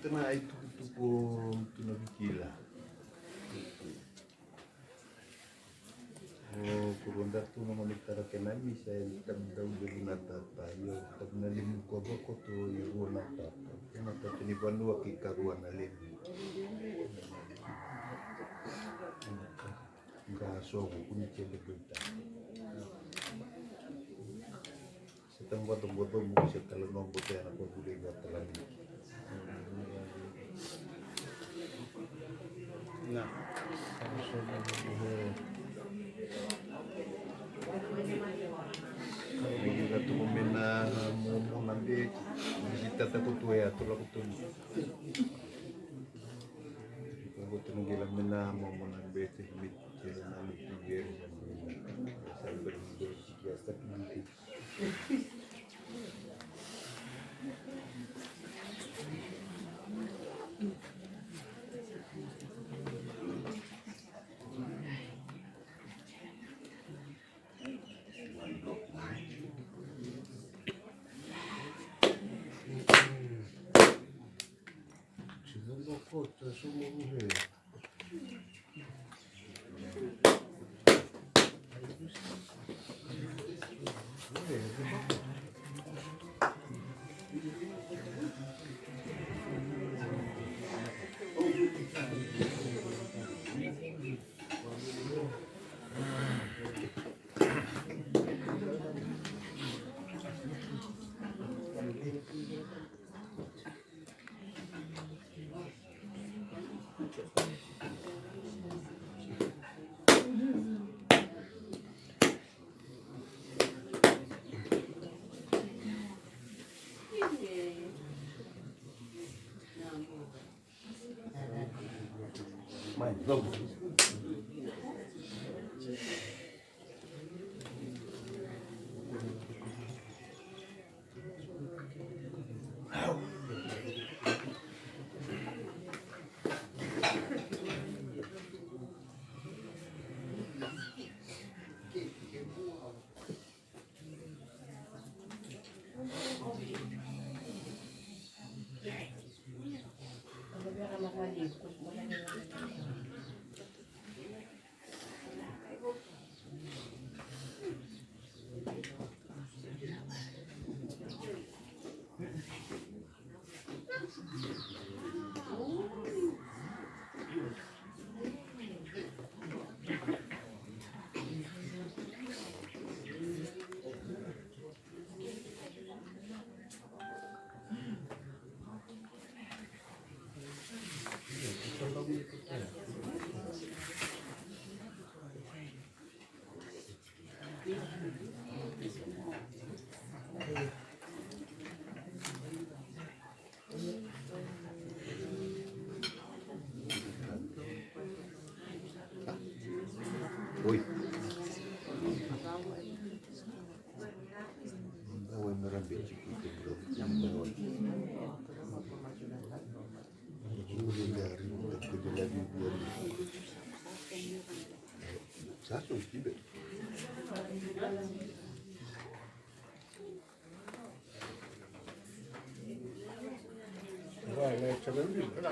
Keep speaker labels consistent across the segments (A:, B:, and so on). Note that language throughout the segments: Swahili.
A: Na itu tuku tunabikila. Oh, kurunda tu mamonitara kenami saya tamdau begunata tayo tabnalim ko boko tu yuna tata. Kena tata ni banua ki karuan alim. Gaso kuni cele berita. Setengah bodoh mungkin kalau nombor saya nak boleh buat lagi. Nah, kalau kita tu membina mau nanti kita takut tua ya, tu lalu tu. Kalau tu nggak membina mau nanti sehingga jalan lalu tiga, sambil biasa nanti. Mai, logo. Oi. Давай на рамбечек. Саша, у тебя?
B: Vai, lecce del libro.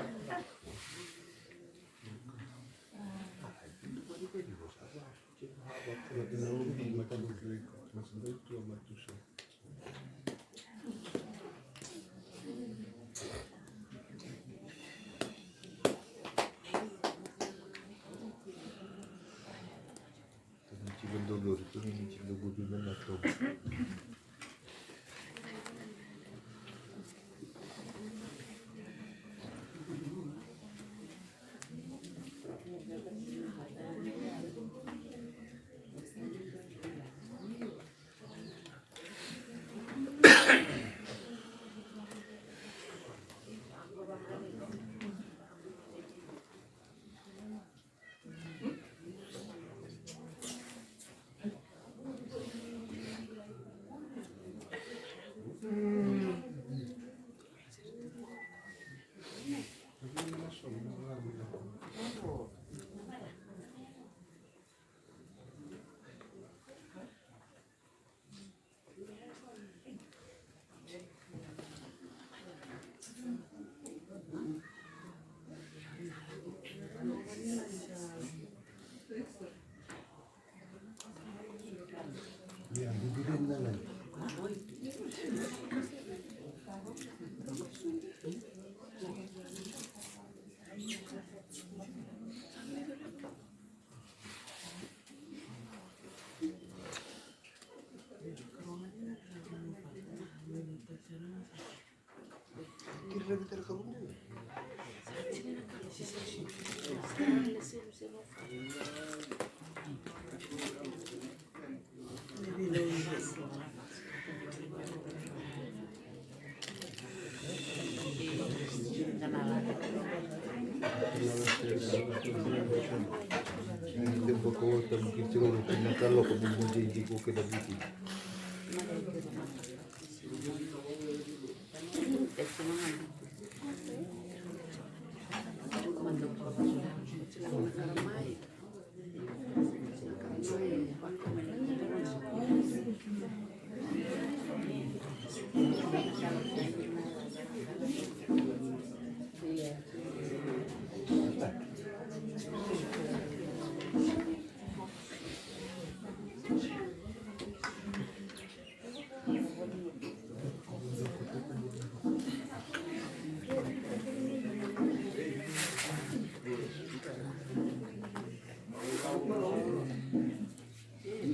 A: Cibo dolore, tu non ci lo guardi nella tua. Ya, birbirinden lan. Kira kita rekam dulu. Hindi po ko mungkin siguro pinakalo ko hindi ko kinabiti.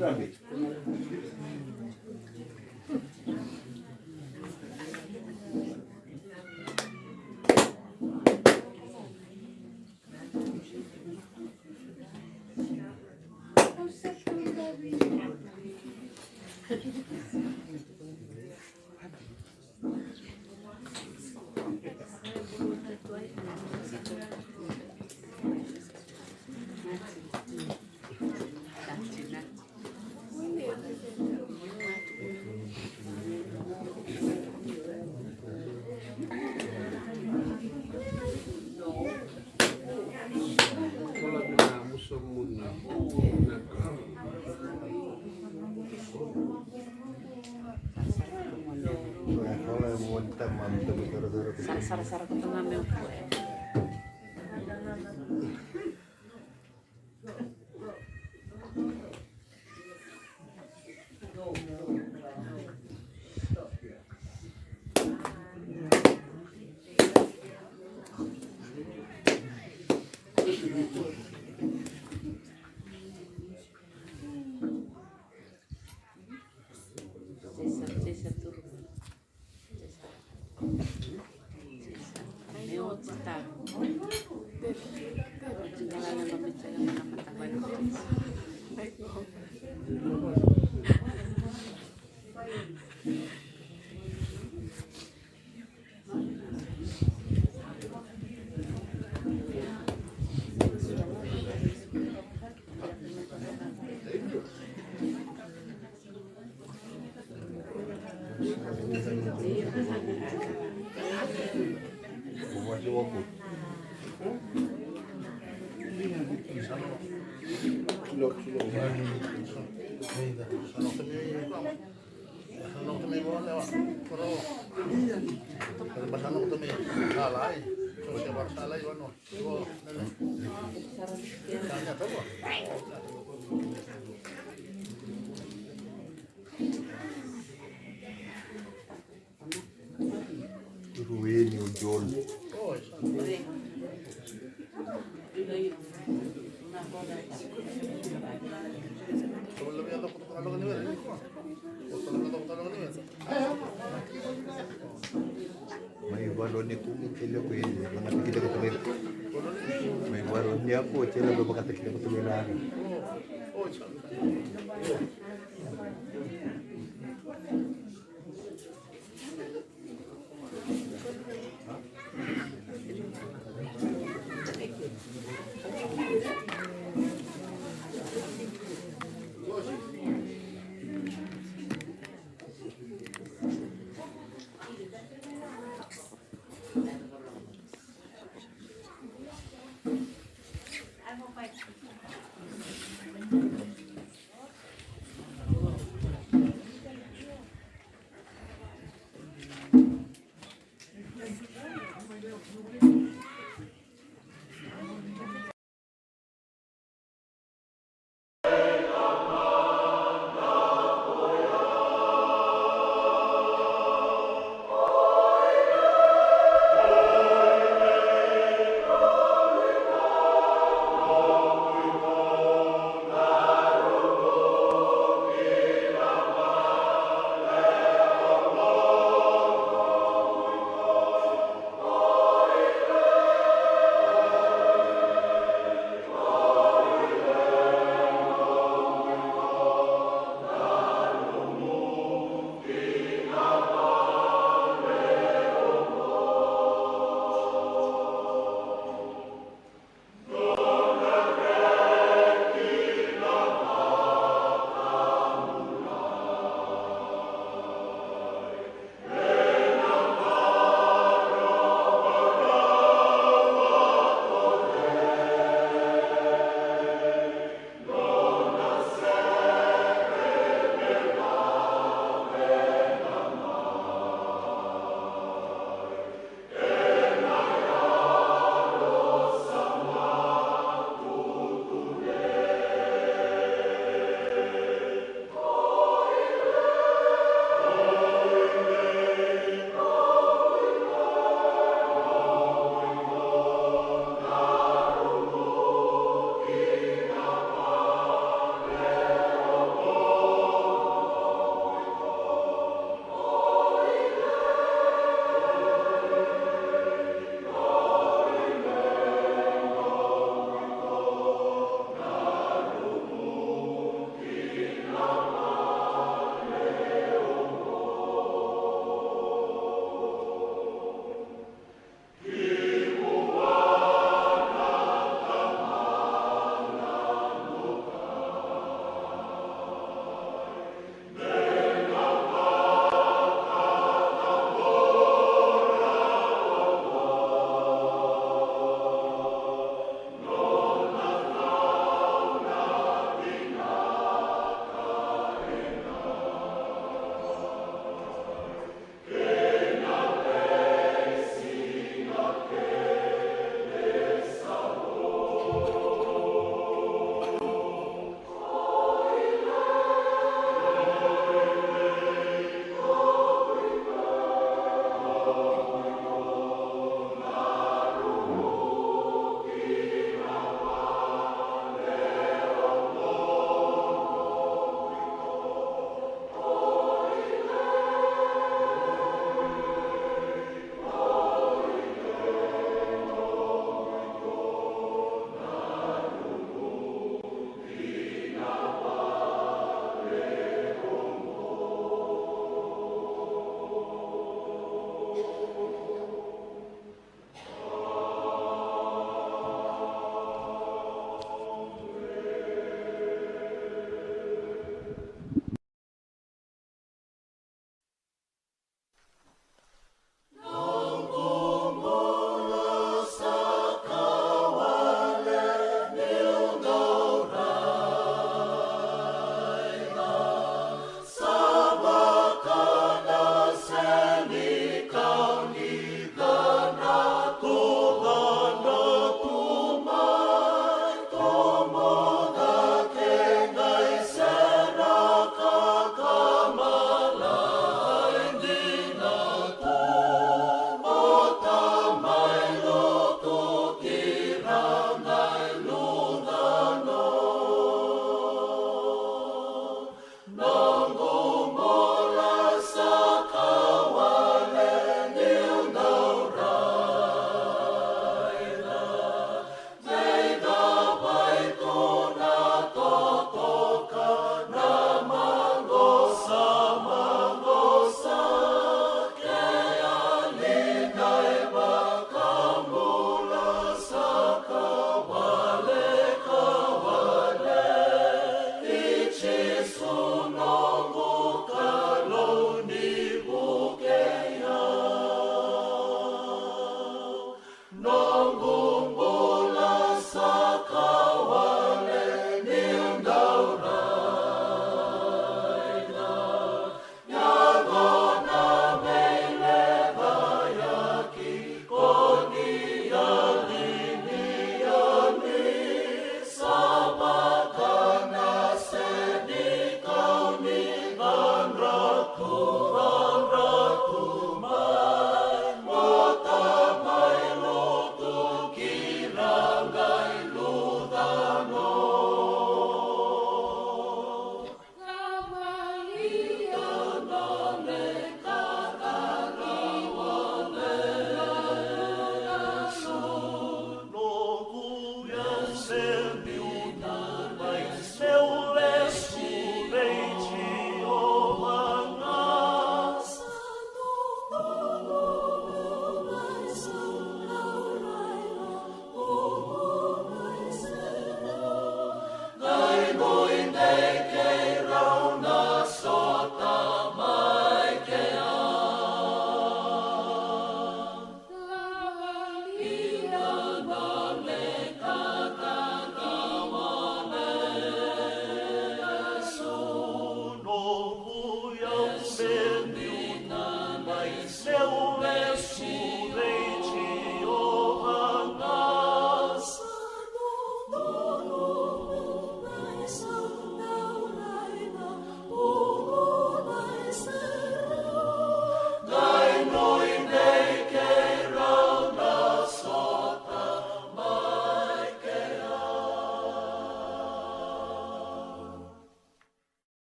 A: Grabe.
B: Sara-sara ko nga may upo eh. Cesar turun. May otro está. Tingala na mamit sa mga matabay.
A: Bumaju ako. Sulok.
C: Sanok kami mo lewa. Pero sanok kami salay. So siya bar salay ano. So tanya to ba?
A: Ruweni ujol.
C: Oh, so lebih ada kalau ni kan.
A: May balon ni kumikila ko yun. Mga tikita ko tumir. May balon niya po. Sila ba makatikita ko tumilaran?
C: Oh,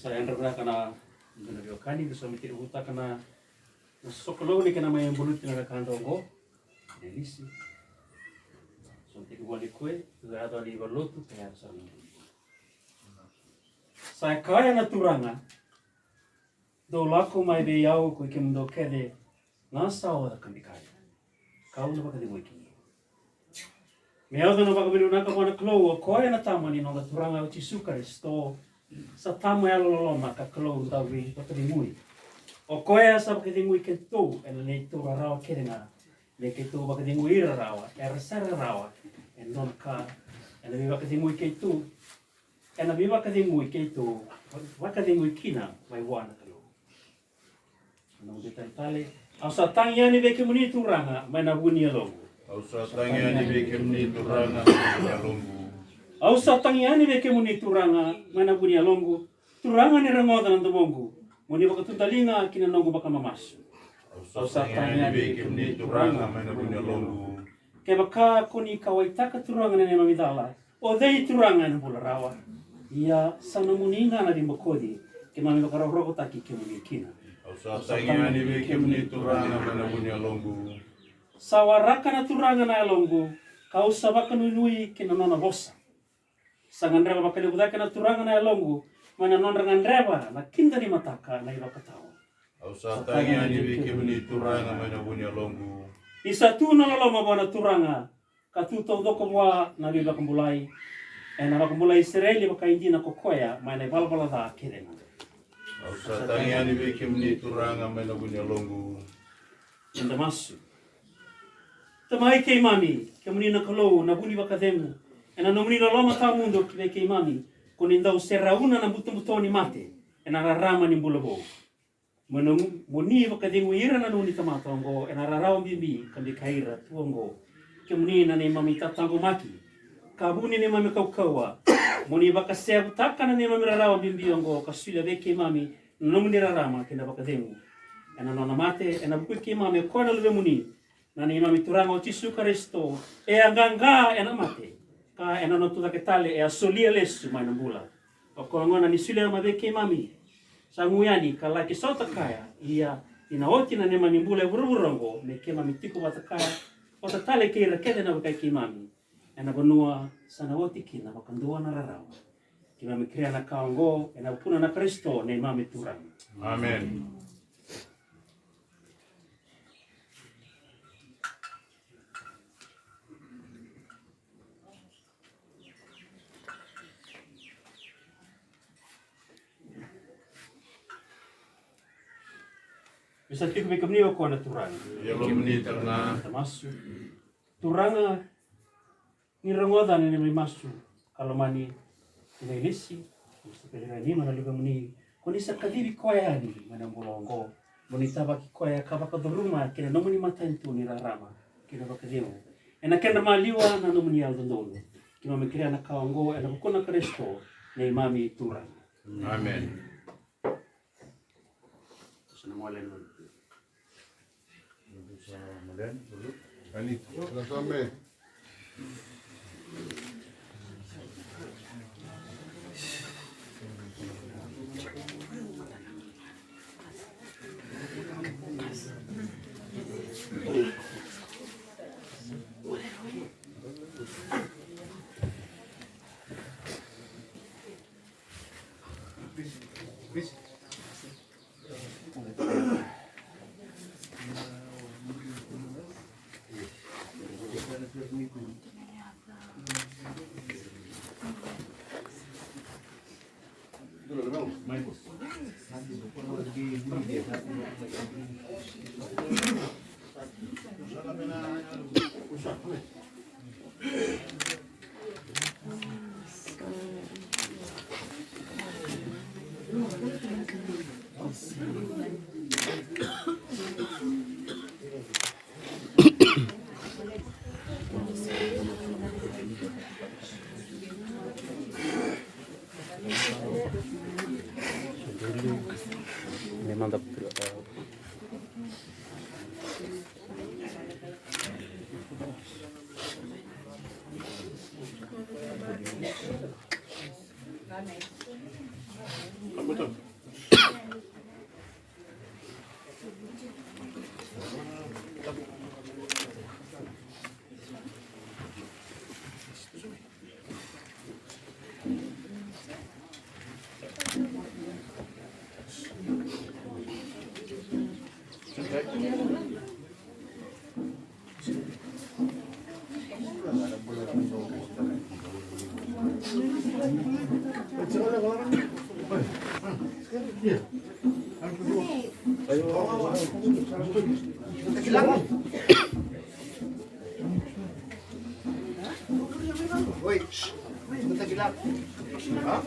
D: Sa andra kana ndio kani ndio somiti uta kana sokolo ni kana mai buluti na kando go. Delisi. Somiti ko wali kue, ada ali balotu kaya sa. Sa kaya na turanga. Do lako mai be yau ko kim do kede na sao da kandikaya. Kau na baka di mo iki. Me au na baka bilu na ka wana klo ko ya na tamani no da turanga o chisuka sto sa tamu ya lo maka klo da vi baka di mui. O ko ya sa baka di mui ke to en le to rawa kerenga. Le ke to baka di mui rawa, er sara rawa. En non ka en le baka di mui ke to. En le baka di mui ke to. Baka di mui kina mai wana klo. No de tale. Asa tangiani be ke muni turanga mai na buni longo.
A: Ausa tangiani be ke muni turanga mai longo.
D: Ausa tangiani be ke muni turanga mai na buni longo. Turanga ni rangoda na domongo. Muni baka tuntalinga kina nongo baka mamasu. Ausa tangiani be ke muni turanga mai na buni longo. Ke baka kuni kawaitaka turanga na mamidala. O dei turanga na bula rawa. Ia sana muninga na dimbokodi. Ke mami baka roko taki ke muni kina.
A: Ausa tangiani be ke muni turanga mai na buni longo.
D: Sawaraka na turanga na longo. Kau sabaka nui kina nona bosa. Sangan baka libudaka na turanga na longo. Mana non reba na kinda ni mataka na ibaka tao.
A: Ausa tangiani be ke muni turanga mai na buni longo.
D: Isa tu na lolo bona turanga. Katuto doko wa na biba kumbulai. E na kumbulai Israeli baka indina kokoya mai na balbala da kirena.
A: Ausa tangiani be ke muni turanga mai na buni longo.
D: Inda masu. Tamai ke mami, ke muni na kalo na buni baka demu. E na nomuni na loma ta mundo ki ke mami. Kuni ndau serauna na buto-butoni mate. E na rarama ni mbulabo. Muni baka demu ira na nuni tamatongo. E na rarao bibi kambi kaira tuongo. Ke muni na ne mami tatango maki. Kabuni ne mami kaukaua. Muni baka sebu taka na ne mami rarao bibi ongo. Kasuila be ke mami. Nomuni rarama kena baka demu. E na nona mate. E na buku ke mami kona lube muni. Na ne mami turanga o chisuka resto. E anganga e na mate. Ka e na notu ke tale e a solia lesu mai na bula. O kolongona ni sule ma be ke mami. Sa nguyani ka laki sota kaya. Ia ina oti na ne mami bula e buruburongo. Me ke mami tiku bata kaya. O ta tale ke ira kede na baka ke mami. E na banua sa na oti ki na bakandua na rarau. Ki mami krea na kaongo. E na puna na Kristo ne mami turanga.
A: Amen.
D: Bisa tiku be kamni ko na turanga.
A: Ya lo muni terna.
D: Masu. Turanga ni rangoda ni mai masu. Kalau mani ni lisi. Sepelera ni mana luga muni. Koni sa kadiri koya ni mana molongo. Muni tabaki koya kabaka doruma kena nomuni matantu ni rarama. Kena baka demo. Ena kena maliwa na nomuni aldondolo. Kina mekira na kawango ena bukona Kristo na imami turanga.
A: Amen.
D: Sana mwale nolo.
C: Anito, nasame.
D: Me manda
C: Apa tu?
A: Oi, sebentar gelap. Hah?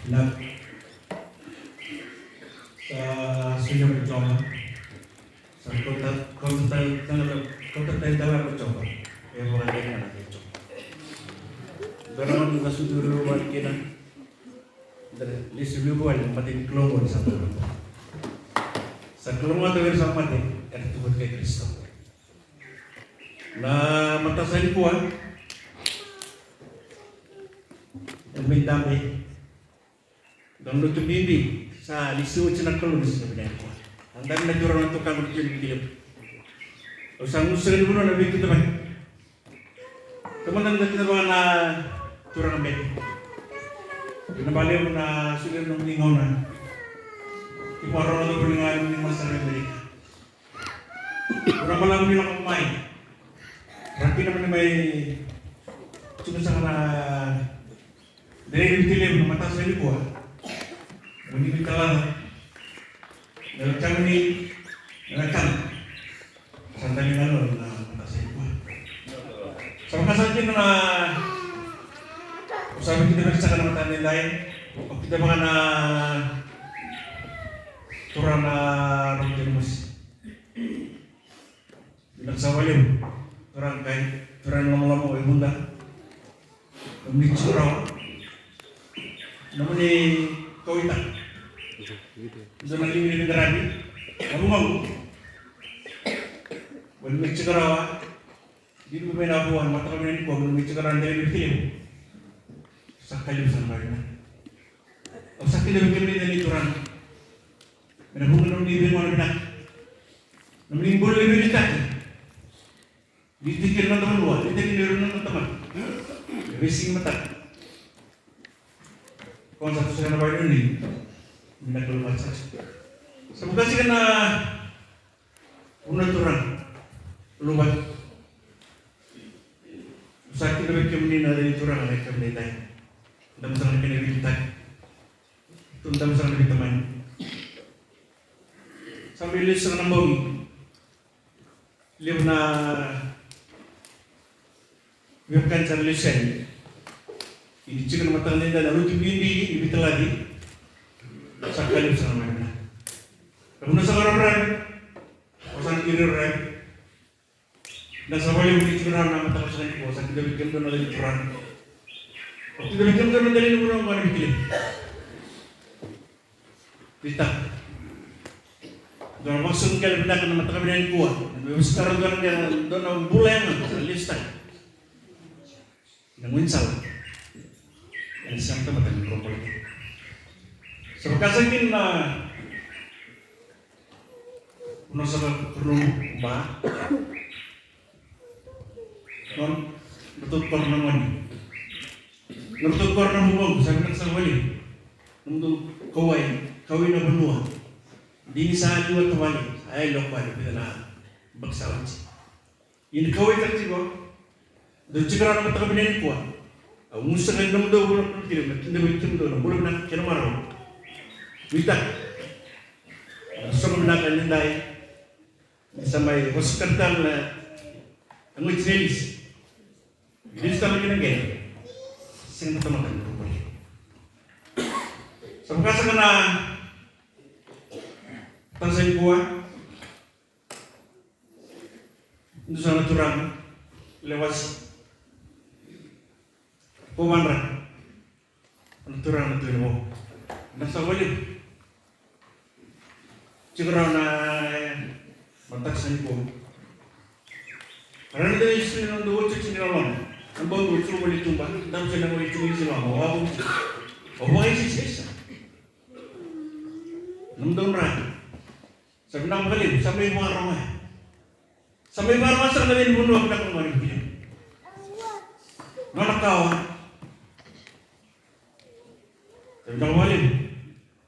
E: na sa senior diploma sa kota tayo dalam bercoba yang bukan dengan anak itu dalam kasuduru buat kita dari list buat mati keluar satu sa keluar dari sama mati itu buat kayak Kristo na mata saya kuat may dami dan lutu bibi sa lisu cina kalau di sini banyak ang dami na jurang untuk kamu di film usang usang dulu na bibi teman teman kita bawa na turang bed na balik na sudah nung ningaw na iparo na doon nga ng master Amerika kurang malam nila kumain rapi naman may cuma sa na dari film mata saya buat, mungkin kita lah, dalam kami dalam santai lalu mata saya buat. Sama saja na usaha kita berbicara mata lain, kita mengenai turun rambut mus, bilang sawalim, turun kain, turun lama-lama ibunda, kami curang. Namun kau itu, jangan lagi negarabi, kamu mau, belum cekarawa, di rumah nabuan, mata kami ini kau belum cekaran dari film, sakali besar mana, sakali lebih kami dari turan, menabung dalam diri mana benar, namun boleh lebih dekat, ditikir teman luar, ditikir teman, racing mata. Kung satu sa kanabay ini, minagulmat sa semoga sih kena unaturan lubat sakit lebih kemini dari turang naik kemini tay dam sang kena bintak tundam sang lebih teman sambil lis sang nambong lihat na biarkan cara lisen ini jika matang nenda lalu dibindi lebih lagi sakali bersama mereka. Kemudian sekarang orang kiri orang dan sampai yang begitu nama mata sekali kuasa tidak bikin dan lagi kurang. Tidak bikin dan dari orang mana bikin. Kita dalam maksud kali benar nama mata kami kuat. Sekarang orang bulan lista. Namun salah. Yang sampai mata mikropol. Sebakasakin na uno sa room ba non betul korna mani betul korna bubong sabi ng sawali nung kawin na benua di sa dua tawali ay lokal pila na bagsawan ini kawin kasi ko do chikara na matabinan ko ang musa kan nung do bulok ng tinda bitim do bulok na kinamaro Wita, sama nak nindai, sampai hospital na, ang ujilis, bilis kami kinagay, sing matamakan ko po. Sa pagkasa ka na, tansay buwa, ito sa naturang, lewas, pumanra, naturang na tuwin mo, nasa walim, Siguro na mantak sa nipo. Karena dari istri nang dua cuci nilon, ang bawa lucu boleh tumba, dan saya boleh cuci sila mau apa? Oh, ini sih. Nunggu orang. Sampai enam kali, sampai marah. Sampai marah masa lebih bunuh nak kemarin dia. Mana kau? Sampai balik.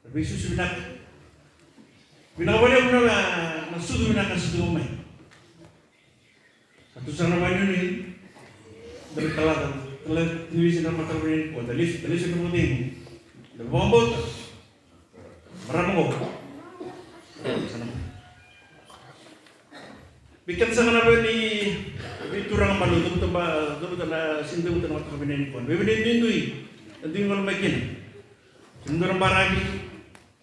E: Tapi susu nak. Binawala mo na nasudo mo na kasudo mo satu sana main ini dari telah tulis na mata rin ko dalis ko mo din da bombo maramo sana bikin sa kanaba ni biturang maluto ba do na sindu mo mata rin ko bibinin din dui nding mo makin Sundurang baragi,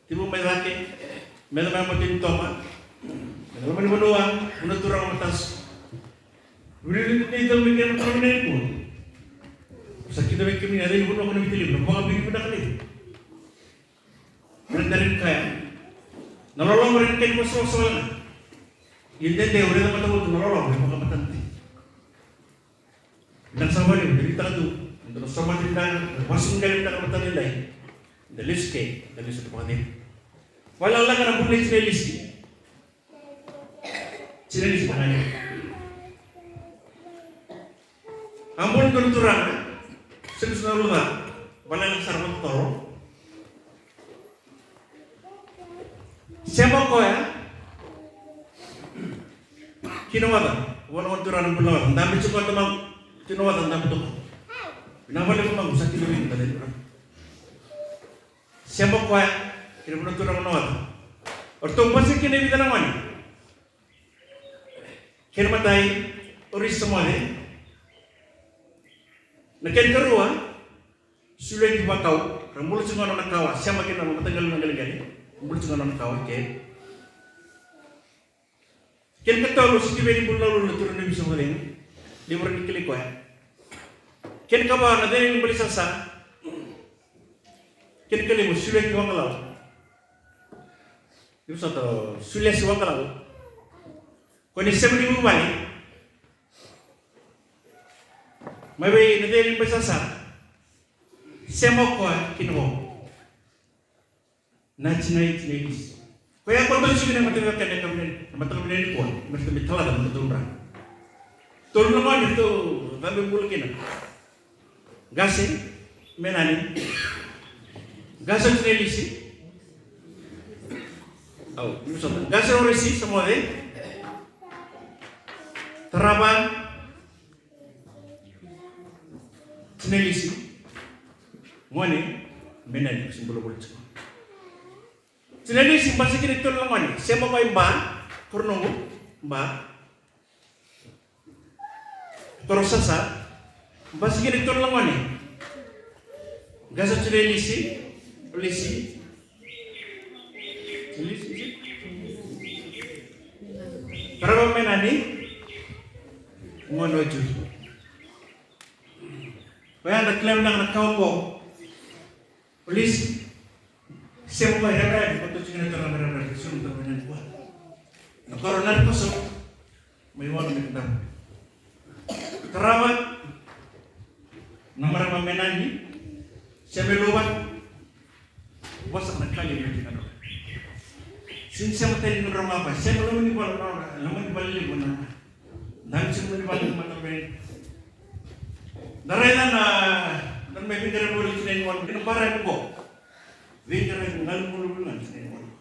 E: tibu medake, medamai matin toma, medamai menua, menuturang matas. Beri itu mikir macam ni pun. Sakit mikir ni ada ibu nak kena pilih, nak buang pilih pada kali. Merendarin kaya, nolong merendarin masalah. Ini dia orang yang betul nolong, dia bukan berhenti. Dan sama dia berita tu, untuk sama dia masuk kali tak berhenti lagi. The list ke, the list tu mana? Walau Allah kan boleh ciri list, ciri list mana ni? Ampun kenuturan, sebesar luar, walau yang sarmat toro. Siapa kau ya? Kinawatan, walau kenuturan belum, tapi cukup teman kinawatan tapi tu. Kenapa dia memang usah kinawin tadi orang? Siapa kau ya? Kira kenuturan kinawatan. Orang pasti kini kita namanya. Kira matai oris semua ni. Naken kerua, sudah dibakau, rambut cuma orang kawa, siapa kita nama tenggal gani, rambut cuma orang kawa ke. Ken kata lu sih beri bulan lu turun di semua ini, dia berani klik kau. Ken kabar nanti ini beli sasa, ken kali mu sudah dibuang kalau, itu satu sudah dibuang kalau, kau ni siapa di rumah ni? Mabe nanti ini bersasa, semua kau kino, naci bis. Kau yang kau tu sih ni mati nak kena ni kau, mesti betul ada betul orang. Tolong mana itu, tapi boleh kena. Gasi, menani, gasi cina lisi. Oh, itu sama. Gasi orang lisi semua deh. Terapan. Sinelisi, mana menani simbol politik. Sinelisi masih kini tolong mana? Siapa kau imba, kornongo, imba, torosasa, masih kini tolong mana? Gasa sinelisi, polisi, sinelisi. Berapa menani? Mana tuju? Bayang nak klaim nak kau po, polis, siapa kau hebat? Kau tu cakap orang hebat, semua tu banyak buat. Nak korban kosong, mewah nak kita. Terawat, nomor apa menani, siapa luar, bosan nak kali macam mana? Siapa tadi nomor apa? Siapa lalu ni balik orang, lalu ni balik mana? Dan siapa ni balik mana balik? Darainan dan may pindaran mo rin sinayuan mo. Kinumparan mo. Pindaran mo, ngalong mo rin sinayuan mo.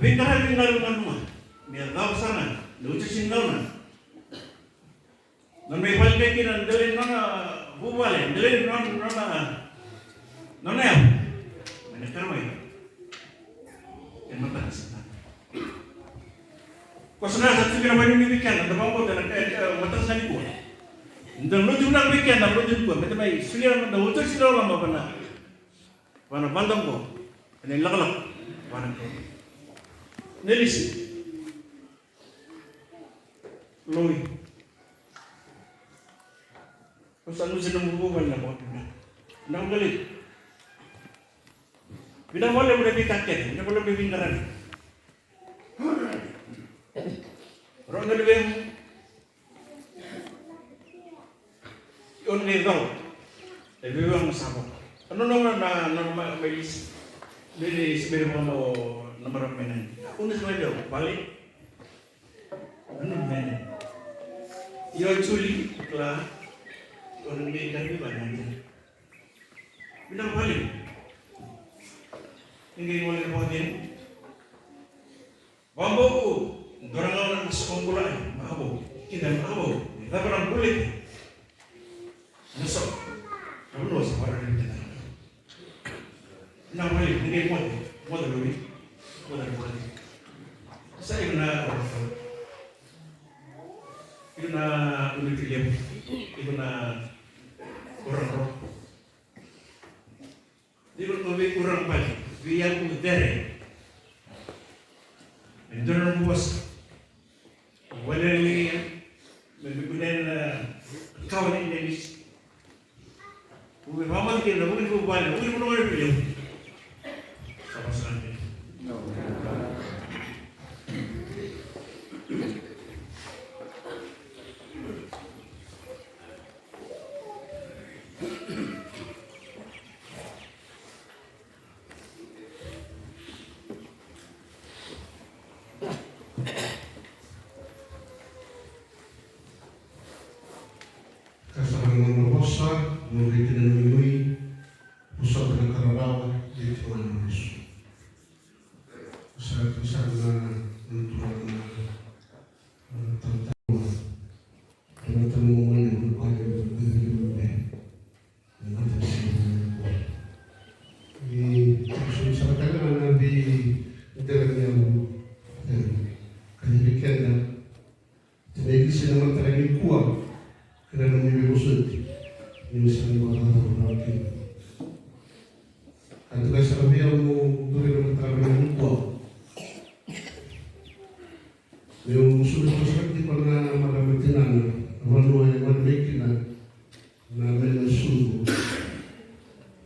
E: Pindaran mo, ngalong mo. May daw sana, luto sindaw na. Dan may balik kinan, dalhin na bubali, dalhin na yan. May nagkaramay. Yan mataas na. Kung sa sige na ba yung bibigyan, ang dabang ko, mataas na ni ko. Dan lu juga nak bikin, dan lu juga, macam ni, suliran mana, utur silau lama mana bandang ko, ini lagalak, mana ko, nelisi, loi, pasal lu sedang berbual nama, nama galit, bila boleh boleh bikaket, bila boleh bingkaran, orang galit. On les dons, les vivants savent. Non, mais berbono nomor menen. Unis medio, balik. Menen. Yo culi lah. Orang ni kan banyak. Bila balik. Ini boleh buatin. Bambu, dorang orang sekolah, bambu. Kita bambu. Kita orang boleh. Besok, kamu luas orang ini kita. Nama ini modal lebih. Saya kena ulit film, kena orang roh. Kaya ko dere. Ito na ng buwas. Wala na yan. Magbibunan na ikaw na inalis. Kung mamagin na, huwag mo ba na, huwag mo na kayo. Sama sa akin.
F: Kasama ng rosa, ngunit tinanungoy, pusat ng kararawa, dito ang Diyos. Kasama na nantunan na tantawa, tinatanungan ng kanya ng gagawin ng ating sinunan ko. Sa katalangan na talaga niyang kahilikan na tinagisi naman talagang kuwag karena memibusut ini semua orang Antara sahabat yang mau beri nama terang kuat, yang musuh seperti pernah malam betinan, manuai manuaikinan, nama suhu,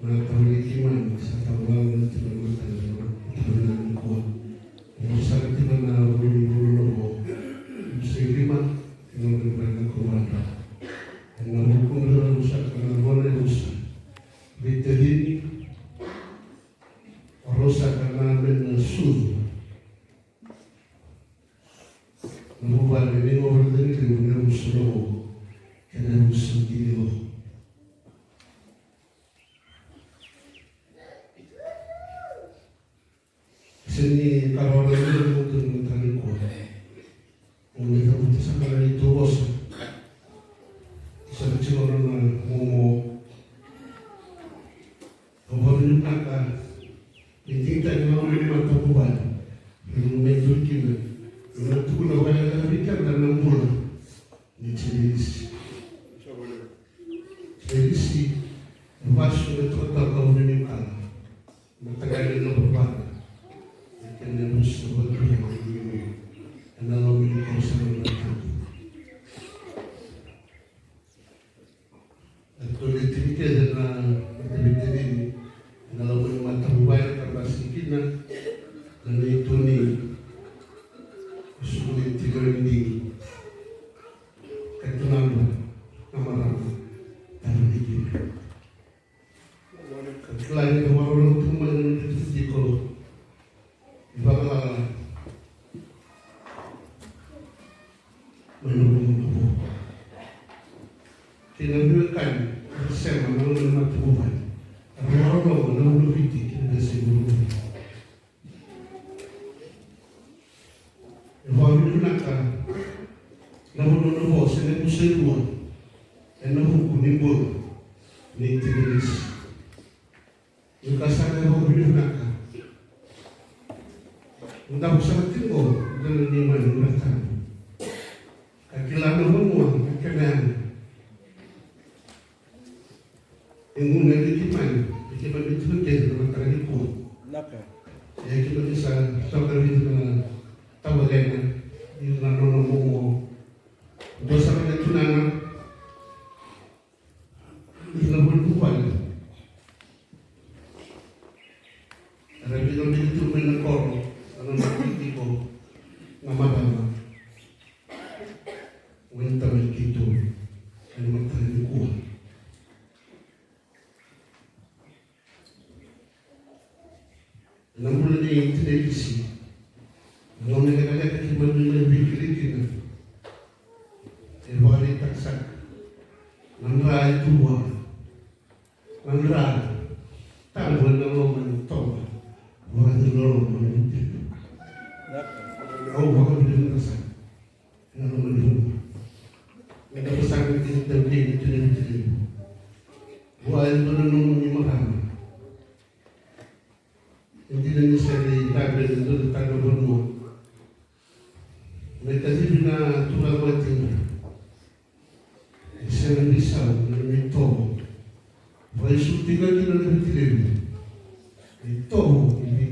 F: nama tahulikiman, satawalan tidak makan dengan kuat. Musuh di mana bulu muslima dengan berbagai keluarga. Hukum dalam rusak karena boleh rusak. Betulini rusak karena menasuh. Mengubah ini orang ini dengan rusuh, karena rusuh dia. Sini kalau orang itu mungkin mengetahui kuat, mereka butuh sampai itu bos. Sa orang na momo orang naka hindi tayo mga matapuban yung medyo kina yung natulog kaya narikan na ng mula ni Chelis Baso na ito at ako minimala matagal na babata kanya gusto ko ang nalawin ko sa mga Tulitin na matalitin din nalaman yung matabubayan para sikin na ito ni sulit tigawin din katunamba na marami talitin kakilain na walang tumalan ng titi ko ibang manulong ako kinabilakan Sama namun mati bukan. Orang-orang namun lebih kita segera. Kalau itu nakal, namun namun saya pusing luar, namun kunimbul, ni tiris. Jika saya namun itu nakal, entah usah tinggal dengan iman nakal. Kakilan namun muang, kakilan. Yung una likiman itu betul dengan karena itu.
A: Naka.
F: Ya kita bisa sabar itu dengan tawagan di mana mau dosa yang tunana itu lebih kuat. Karena itu menekor, karena itu nama nama. Wanita itu yang matanya kuat. Namun ini televisi, namun negara kita lebih kritik. Evaluasi taksak, nandra itu buah, nandra tanggul nama mentok, buah itu nama mentok. Kau bukan berdua taksak, nama mentok. Mereka pesan kita terjadi televisi, buah itu nama mentok. Hindi na niya siya itagay doon sa tagabon mo. May kasi na tulawat yun. Siya na bisaw, na may tobo. Pwede sulti ka din na nabitilim. May tobo, hindi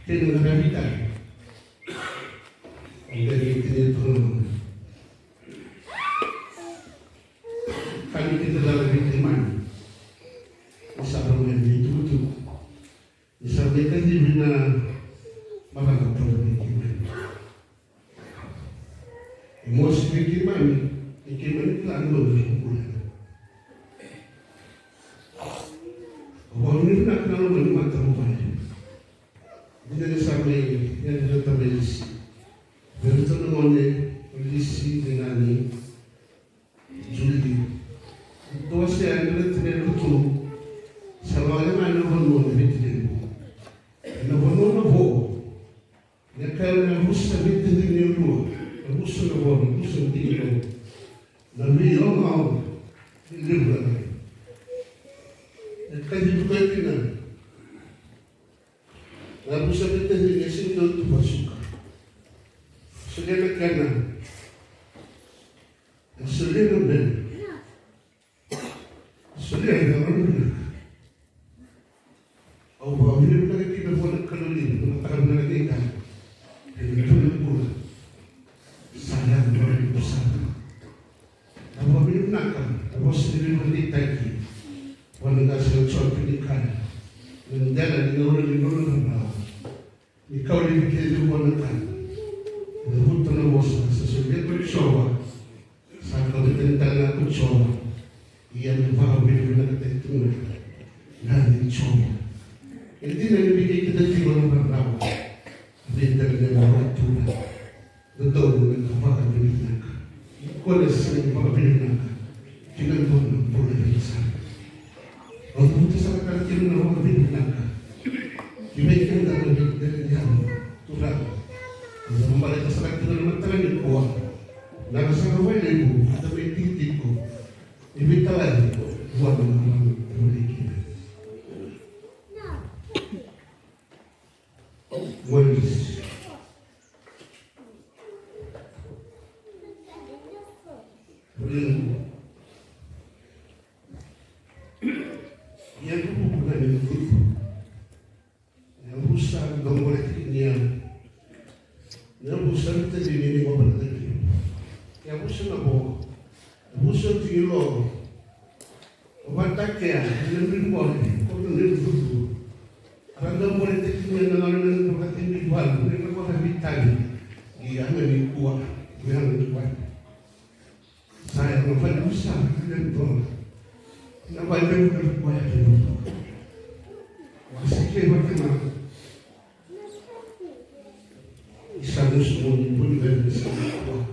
F: Tendo la vita. Dari itu pun. Kami kita dalam iman. Usaha menjadi itu. Usaha kita di mana malah terlalu iman. Emosi iman itu lalu berkumpulan. Orang ini nak kenal mana terbuka. Jadi sampai yang kita berisi. Bertemu polisi dengan Juli. Itu saya adalah tidak betul. Selalu ada orang betul. Orang novo. Yang kalau Rusia betul dengan dua, Rusia novo, Rusia tinggal. Nabi Allah lihat. Kalau juga kita, Rusia betul dengan sendiri itu masuk. Saudara kanan, saudara benar, saudara benar. Allah beri kita buat kalori, mengatakan mereka ini betul. Saya beri besar. Allah beri nakal, Allah sendiri beri tadi. Wanita sesuatu pernikahan, menjalan dengan orang. Ikau dipikir itu wanita. Betul na bosa sesuai percoba, sahaja tentang aku coba, ia membawa benda tertentu dan coba. Ini yang bikin kita tiba berapa, benda orang tua, betul dengan apa benda. Kalau saya bawa benda, kita boleh bisa. Untuk itu sangat kita nak benda, kita kita dari dia turun. Membalik keserak kita dalam tangan yang kuat. Nak sampai lagi, kita bertitik ko. Ibig tawag buat orang kita. Walis. Yang bukan itu. Yang rusak gambar ini. Yang busar tadi ini apa tadi? Yang busar apa? Busar tinggal. Apa tak ya? Yang berbuat, kau tu yang berbuat. Kalau boleh tadi yang orang yang berbuat, mereka boleh bitan. Dia yang kuat, dia yang kuat. Saya nampak busar dan tu. Nampak yang berbuat. Wasiknya macam Isang semua pun dari semua.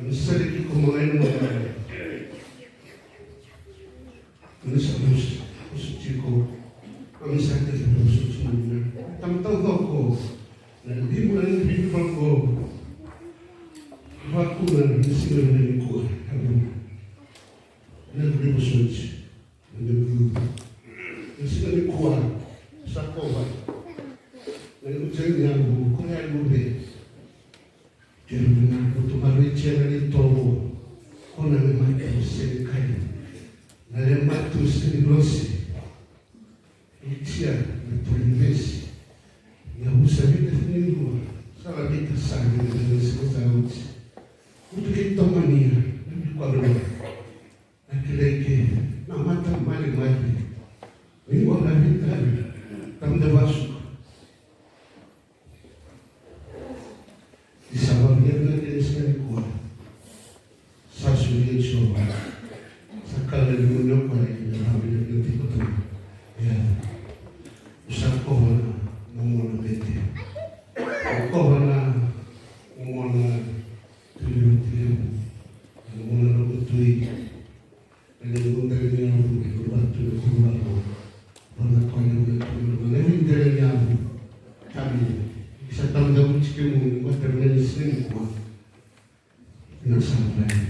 F: Sedikit kemarin mana? Menusuk suciku. Kami sakit menusuk semua. Tahu aku. Nanti bulan ini aku. Aku dan istri dan aku. Nanti bersuci. Istri kuat. Sakobat. Nanti jangan aku. Kau yang lebih. Kerana untuk manusia yang tahu, orang yang mati sekai, yang mati sebelosi, itu berpolis, yang usah kita dulu, salah kita sangat dengan sesuatu. Untuk kita mania, lebih kuat. Akhirnya, nama tak mali, ini orang kita, tak masuk. Disababnya dia sekali kuat. Saya sudah coba. Sekali dulu pada kita ambil lebih betul. Ya, usah kau mana bete. Kau mana tujuh, mana betul. Kalau kita ni yang berbatu kurang, mana kau yang betul. Lebih dari yang kami. Sa tanggaw cikin maternal sin ko nasampai.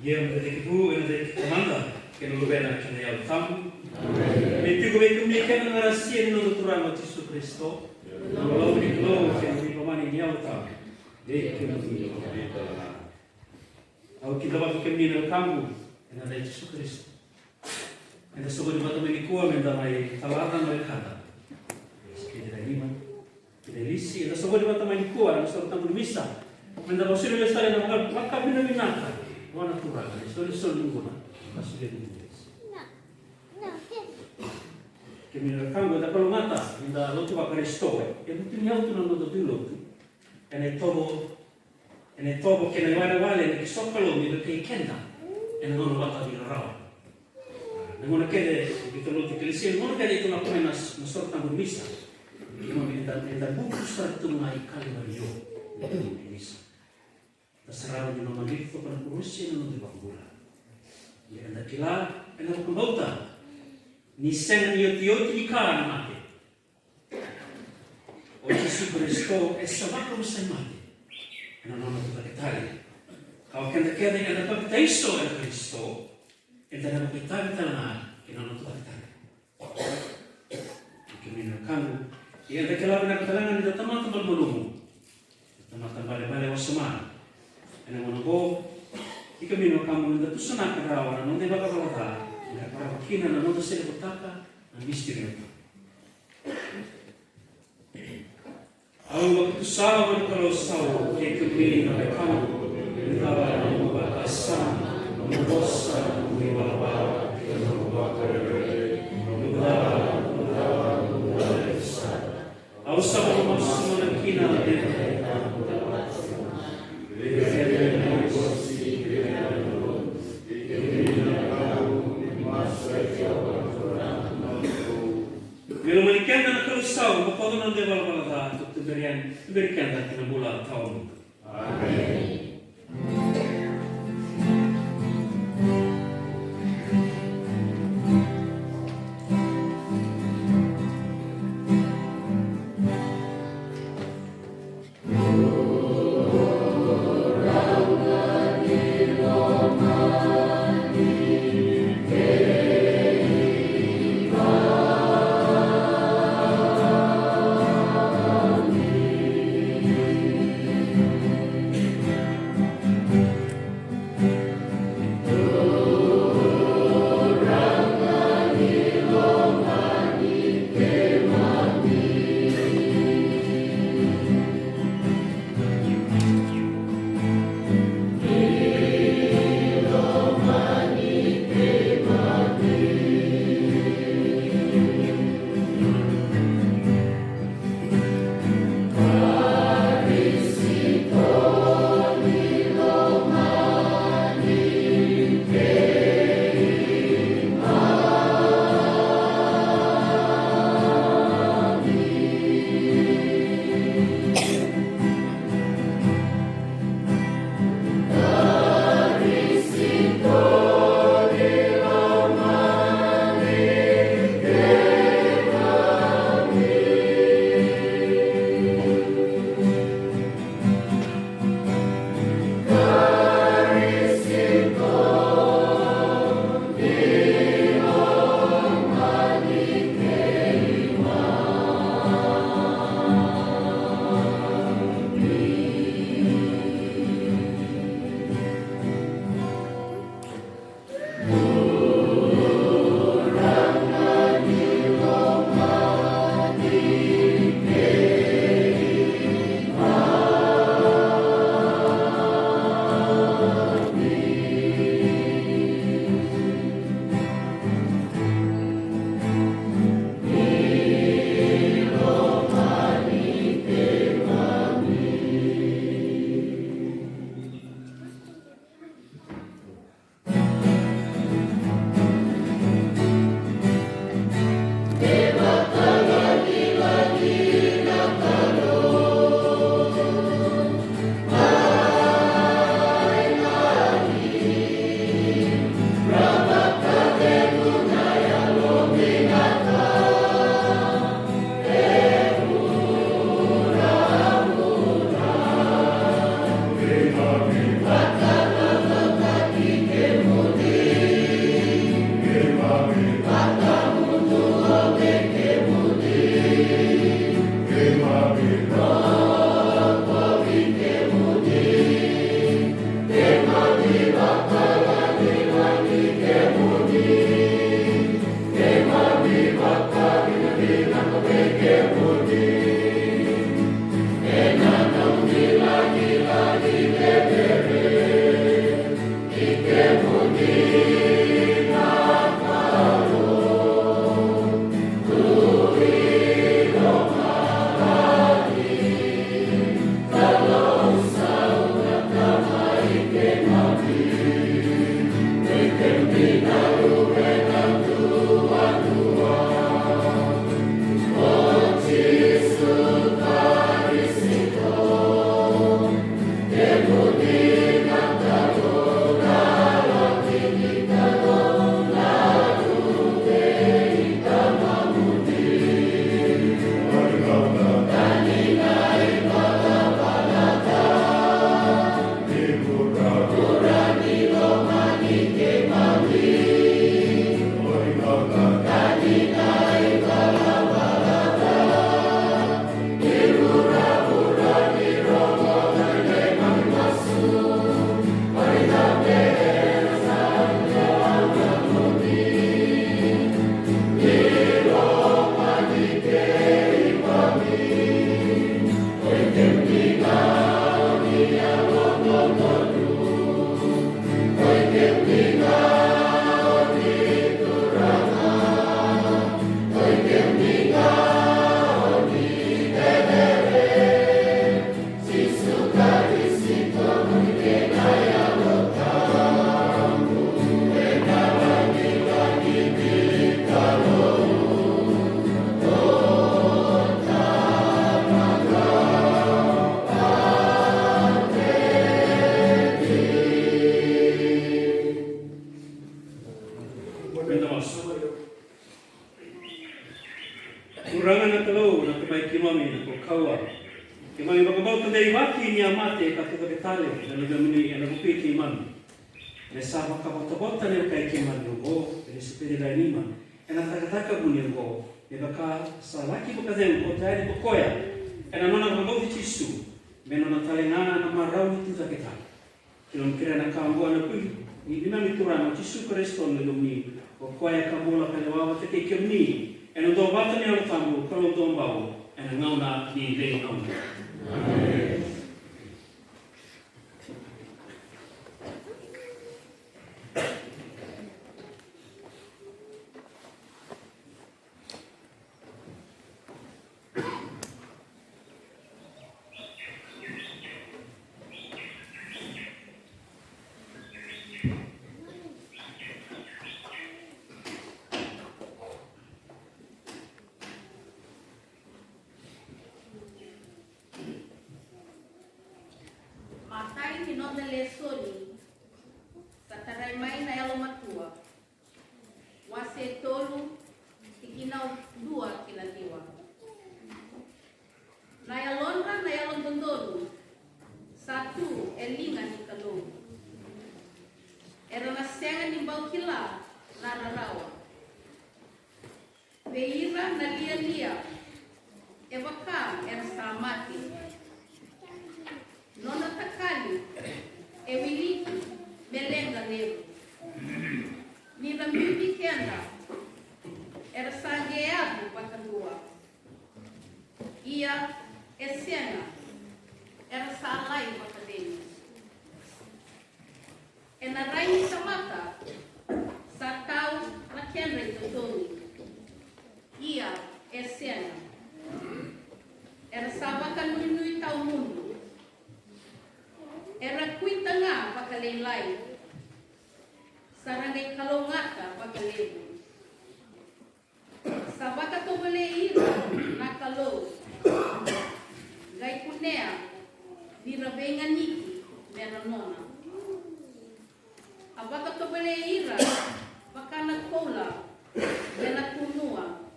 D: Yang berikut itu adalah komanda. che non lo veda che ne ha il tamu. E tu come comunicare una razzia di non troviamo Gesù Cristo, non lo vedi loro che non vi romani di alta, e che non vi romani. Au kita waktu kemini dalam kamu, yang ada Yesus Kristus. Yang sebut di batu menikua mendamai tawaran mereka. Kita iman, kita lisi. Yang sebut di batu menikua, yang sebut tentang misa. Mendamai suri lestari yang mengal maka bina binata. Wana turang, suri lingkungan. Masuk dia di kemini dalam kamu, tak perlu mata. Minta lo tu bakal resto. Yang itu nyau tu nonton dulu. E ne tobo che ne vale ne soccolo mi perché i kenda e non vado a dire rawa. Non che che le sia non che una come una sorta di missa. Non mi da buco stretto mai calvario di missa. Da sarà di non amico per cursi non di bangura. E da che là e non volta ni sen io ti cara mate. Oggi si presto e sa come sai mate. Non hanno potuto accettare. Kalau kita dengan dapat taiso el Cristo, kita dapat kita tanah, kita non potuto accettare. Kemina kamu, ia ada kelaban nak talangan di tamat balbulumu, tamat bale wasman. Ena monobo, kemina kamu nda tu sana kerawan, non deva kabalata, nda para kina non da sele botaka, na misteri. Au waktu sahabat kalau sahabat ke kembali ke kamu, entah yang membuat asam, membosan, membawa, au sahabat masuk menakina Bila menikah dan kerusau, bapa tu nanti balbalada untuk berikan dan kena bola tahun. Amin. masu. Kurangan na kalau na kamay kimami na ko kawa. Kimami bakabau to dei waki ni amate ka to ketale na ligamuni na bupi kimami. Ne sama ka bota ne kai kimami go ne sepede la nima. Ena takataka bunir go. Ne baka salaki baka den ko tari bokoya. Ena nona bakabau di chisu. Menona talengana na marau itu zaketa. Kilom kira na kambo na kui. Ni dinami turana chisu koreston ne lumi. Bokoya kabola kalewa te ke kimni. E non do bata ni alo tamu, kalau do mbau, e na ngauna ni rei ngauna. Amen.
G: Matai ni no dele soli. Satarai mai na elo matua. Wase tolu tikina dua kilatiwa. Na yalonra na yalon dondolu. Satu elinga ni kalau. Era na senga ni bau kila na rarawa. Veira na lia. Evaka era samati. Nona takali, ewiliki, melenga levo. Nina mimi kenda, era sangeado pakadua. Ia esena, era salai pakadeni. Ena rai samata, satau na kenda itotoni. Ia esena, era sabakan nui tau mundo. Era kuita nga pakalelai. Sarangay kalongata pakalebu. Sabaka to ira na kalo. Gai kunea virabenga niki meranona. Abaka to ira pakana kola yana kunua.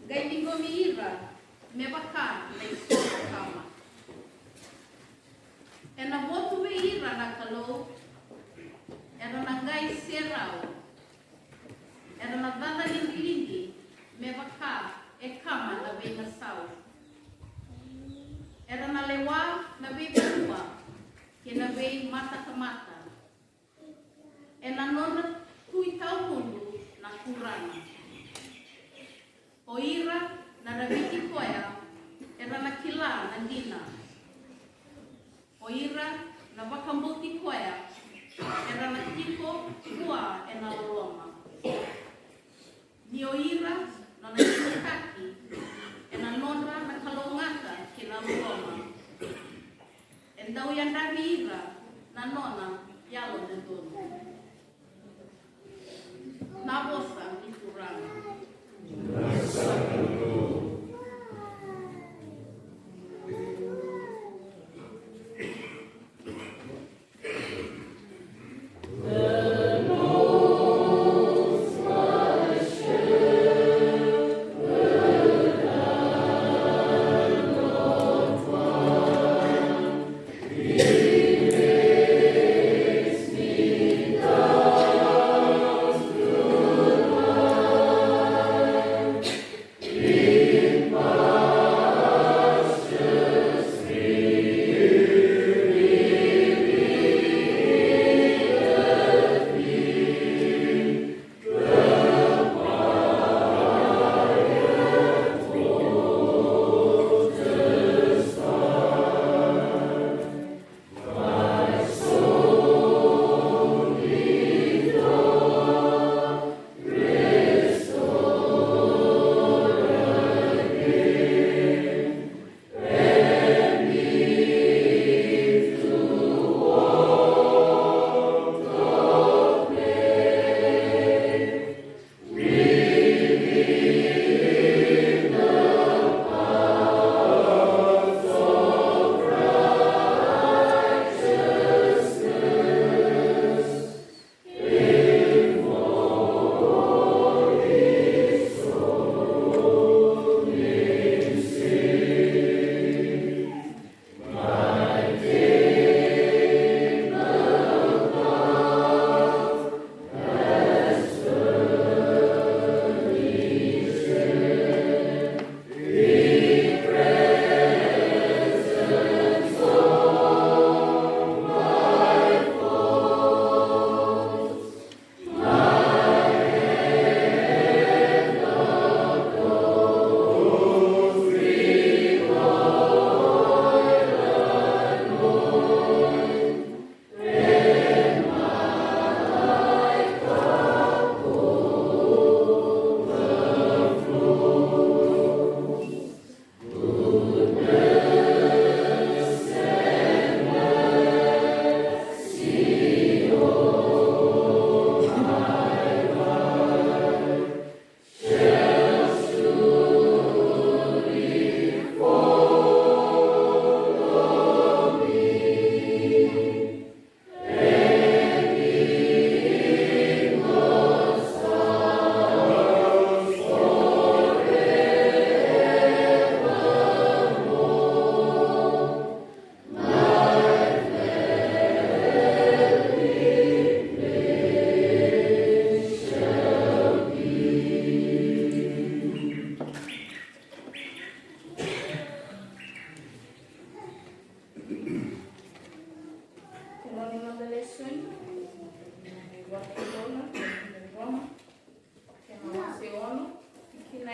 G: Gai bingomi ira mebaka na isoka kama. Ena botu be ira na kalau, era na ngai serau, era na vada lingi, me baka e kama na be na sau. Era na lewa na be berua, ke na be mata ke mata. Ena nona tui tau mundu na kurana. O ira na rabiki koya, era na kila na dina. O ira na wakambuti koea, era na tiko kua e na loloma. Ni o ira na na itakaki, e na nonra na kalongata ke na loloma. E ndau yandavi ira na nona yalo de dono. Na bosa iturana.
H: Amen.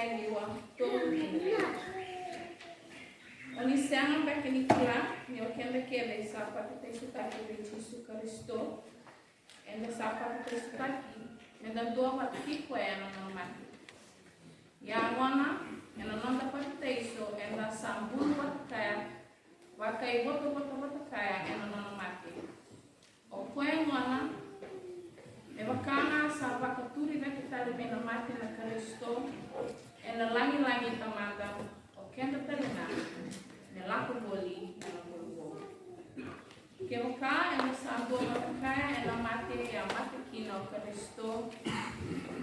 G: niwa tolu ni. Oni seanga ba ke ni kula ni o kembe kebe sapa te sutaki de Jesu Kristo. Enda sapa te sutaki me dan doa wa kiko ya no mati. Ya wana ena nonda pa te iso enda sambulu wa kaya wa kai boto kaya ena no mati. O koe wana e wakana sa wakaturi na kita lebih na mati na Kristo e na langi tamanda o kenda talina ne laku boli na bolo ke waka e na sa doa kaya e na mati ya mati kino Kristo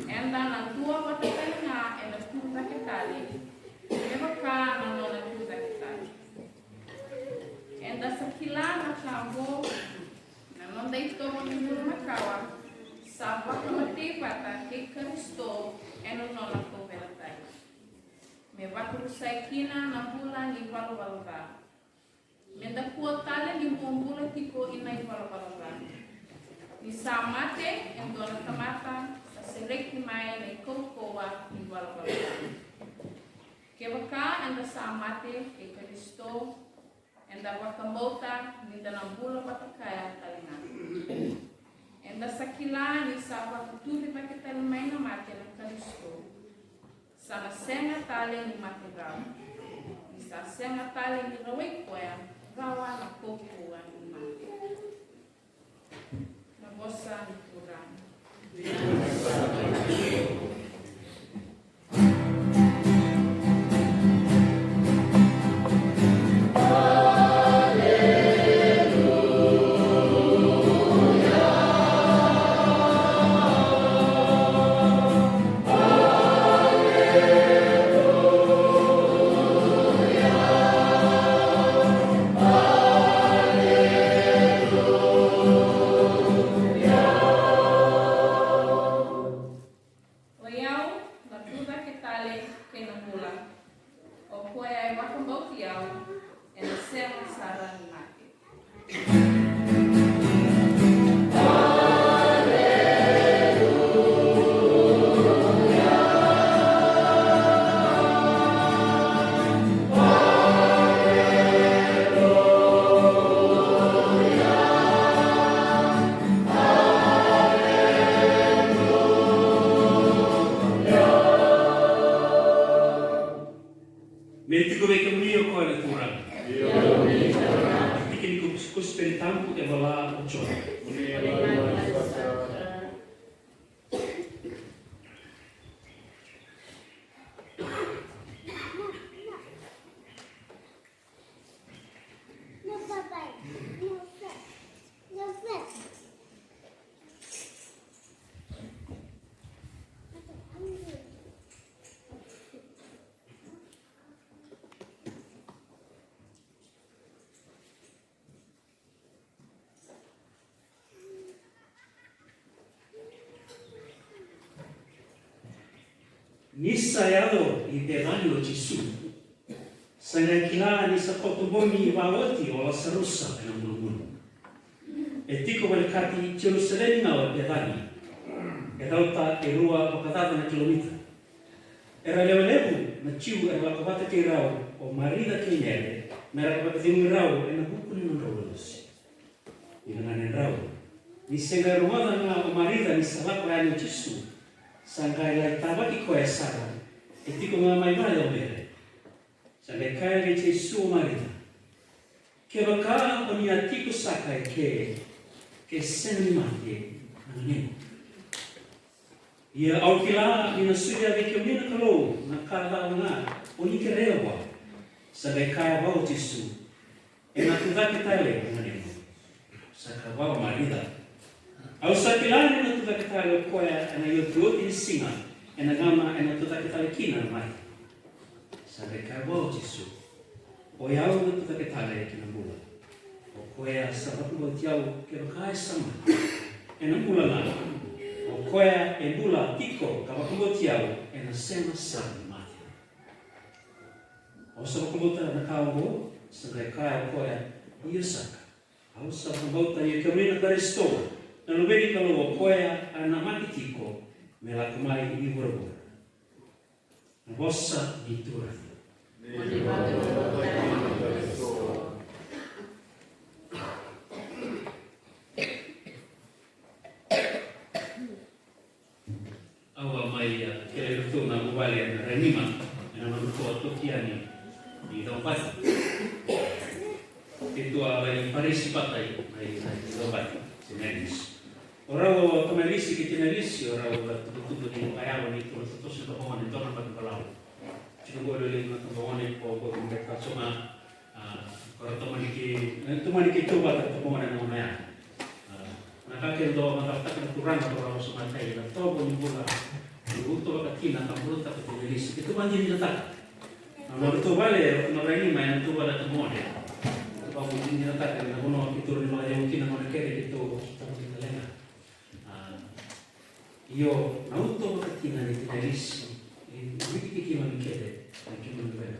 G: enda na dua wata talina e na tuta kitali e waka na nona tuta kitali enda sakila na kambo na nonda ito mo niluro makawa Sapa kemati pata ke Kristo eno nona ko velatai. Me wakuru saikina na bula ni walu-waluga. Me da kuotale ni mumbula tiko ina i walu-waluga. Ni samate en dona tamata sa selekti mai na ikokoa ni walu-waluga. Ke waka en da samate ke Kristo en da wakamota ni da nambula watakaya talina. Enda sakila ni sapa kuturi pa kita lumay na mati ng Kristo. Sana senga tali ni mati raw. Isa senga tali ni raway kuya gawa na kukuha ni mati. Nabosa ni kurang.
D: Nisa yado i te vani o Jesu. Sanga kila ni sa kotoboni i wawati o la sarusa e na mulumulu. E tiko wale kati Jerusalem na o te vani. E rauta e rua wakatata na kilomita. E ra lewu na tiu e wakawata ke rau o marida ke nyere. Me ra wakatimu rau e na bukuni na raulosi. I na ngane rau. Ni senga ruada na o marida ni sa lako e o Jesu. Sangkai lai tabaki koe sara, e tiko ngā mai mai o mere. Sangkai kai re te su marita. Ke waka o ni a tiko sakai ke senu mate na nemo. Ia au ki la ni na suria veke o nina kalou na kāra o ngā o ni ke rea wa. Sangkai kai wau te su, e nga tūwake taile na nemo. Sangkai wau marita. Au sakilani na tutakitale o koe ana i o tuoti ni singa e na gama e na tutakitale kina na mai. Sa re kai wau Jesu. O iau na tutakitale ki na mula. O koe a sa rapu o tiau ke wakai sama. E na mula na. O koe e mula tiko ka rapu o tiau e na sema sami mati. O sa rapu o na kao sa re kai o koe i o saka. Au sa rapu o i o keurina Kristo. Na lubeni kalau o koea ana maki tiko me la kumai i hura. Bossa di Turan. Awa mai kira itu na bubali na renima na manuko tokiani di tempat itu abai parisi patai mai tempat semenis orang kemelisi kitemelisi orang betul-betul di ayawan itu terus itu pohon itu orang berkelau jika boleh lihat pohon itu pohon mereka cuma kalau teman kita coba tetap pohon yang namanya nakakil do matatak kurang atau sumatai dan to pun pula untuk kakina kampung tak tertulis itu banjir letak nah itu balik orang ini main tu pada temon ya kalau mungkin letak karena kono itu lima yang mungkin nak kere itu tak lena iyo nah untuk kakina itu tertulis ini kita kere kita kere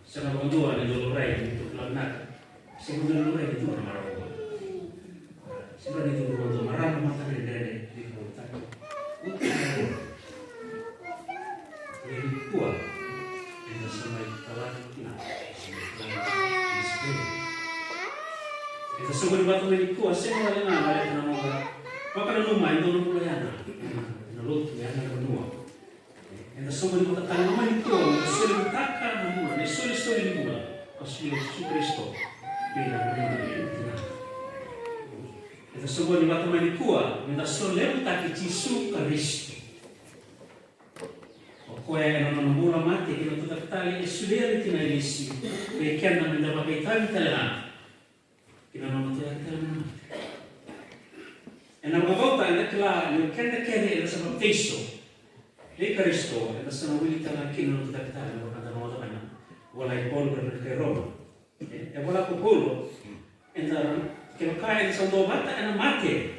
D: sekarang dua ada dolorai untuk lanak sekarang dolorai itu marah sebenarnya itu untuk marah mata dari hutan. Jadi kuat. Kita sampai kalah kita. Kita semua di batu ini kuat. Semua yang ada di nama orang. Maka rumah itu mulai ada. Nalut yang ada benua. Kita semua di batu tanah rumah itu. Sulit takkan benua. Sulit benua. Kasulit Kristo. Bila benua. Kita semua di batu manikua, minta solem tak kicisu Kristo. Okoe non mula mati kita tetap tali esulia di tina isi. Bekian na minta pakai tali telan. Kita non tetap telan. Enam bauta anda kela, ni kena kene ila sebab teso. Di Kristo, ila sana wili telan kini non tetap tali berkata nama mana. Walai Paul berkata Roma. Wala ko Paulo, enda kalau kaya sa dobat na mati,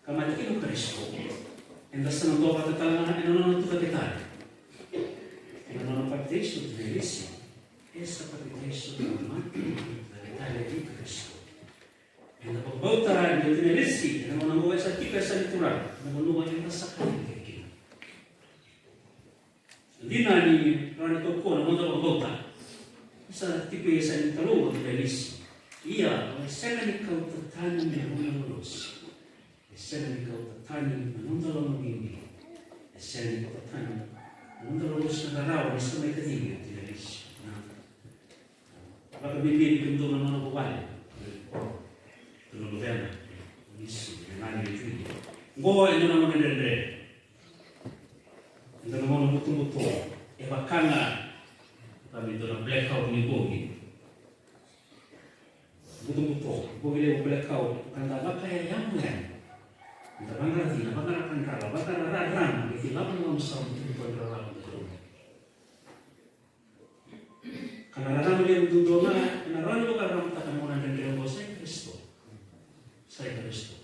D: kamati kino Kristo. Enda sa dobat talaga na inonon to kita. Inonon pagteso de Yesu. Esa pagteso na mati na kita di Kristo. Enda pagbauta de Yesu, inonon mo sa tika sa lituran, namunuwa ita sa kanila kino. Hindi na ni ranito ko na mo pagbauta. Sa tipo sa lituran de Yesu. Ia, esena kau tertani menulus. Esena kau tertani menundalong ini. Esena kau tertani menundalus negara di semai ketiga tidak is. Apakah bimbing bentuk nama bawal? Belum benar. Is mana itu? Gua itu nama berdere. Itu nama betul-betul. Bahkan kami itu nama blackout ni bogi. Betul-betul, boleh kau kanda bakal yang lain. Kita bangga bakal rarang, itu lama ngomong betul rarang betul. Karena rarang dia betul doma, karena rarang bukan rarang tak kamu nanti dia bawa saya Kristo.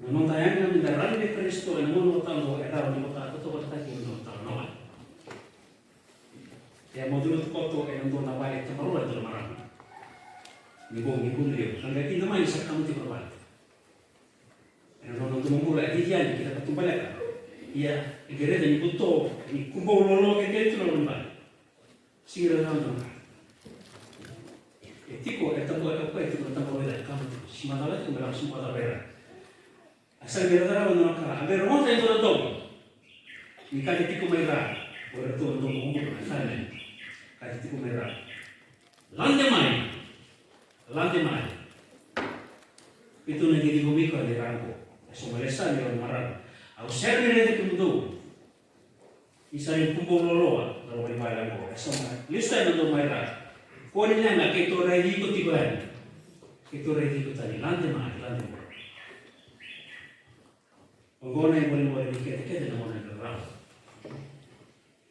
D: Namun tayangnya minta rarang di Kristo, namun tahu era di kota atau kota kaki untuk tahu nama. Ya mau dulu foto untuk nama itu perlu itu marah. Ngibong dia, hanggang kita main sa kamu tiba balik. Nung tumulong di diyan, kita patumbalik. Iya, igere dan ibuto, ni kumbong lolo kaya ito na lumbalik. Sira na naman. Tiko, tambo ako ito na tambo nila. Si Manala ito na langsung pada pera. Asal bera na ka, pero mo tayo na dobo. Ni kaya tiko may ra, wala to ang dobo mo na sana. Kaya tiko may ra. Lantai itu nanti digumiko di rangko. Sumalesa di orang marah. Aku share ni itu mudo. Isa yung kumbong lolo, lalu may malang ko. Lista na do mayra. Kung nila na kito ready ko tiban. Kito ready ko tani. Lantai. Ang gona yung muli dikit-dikit na muna yung raro.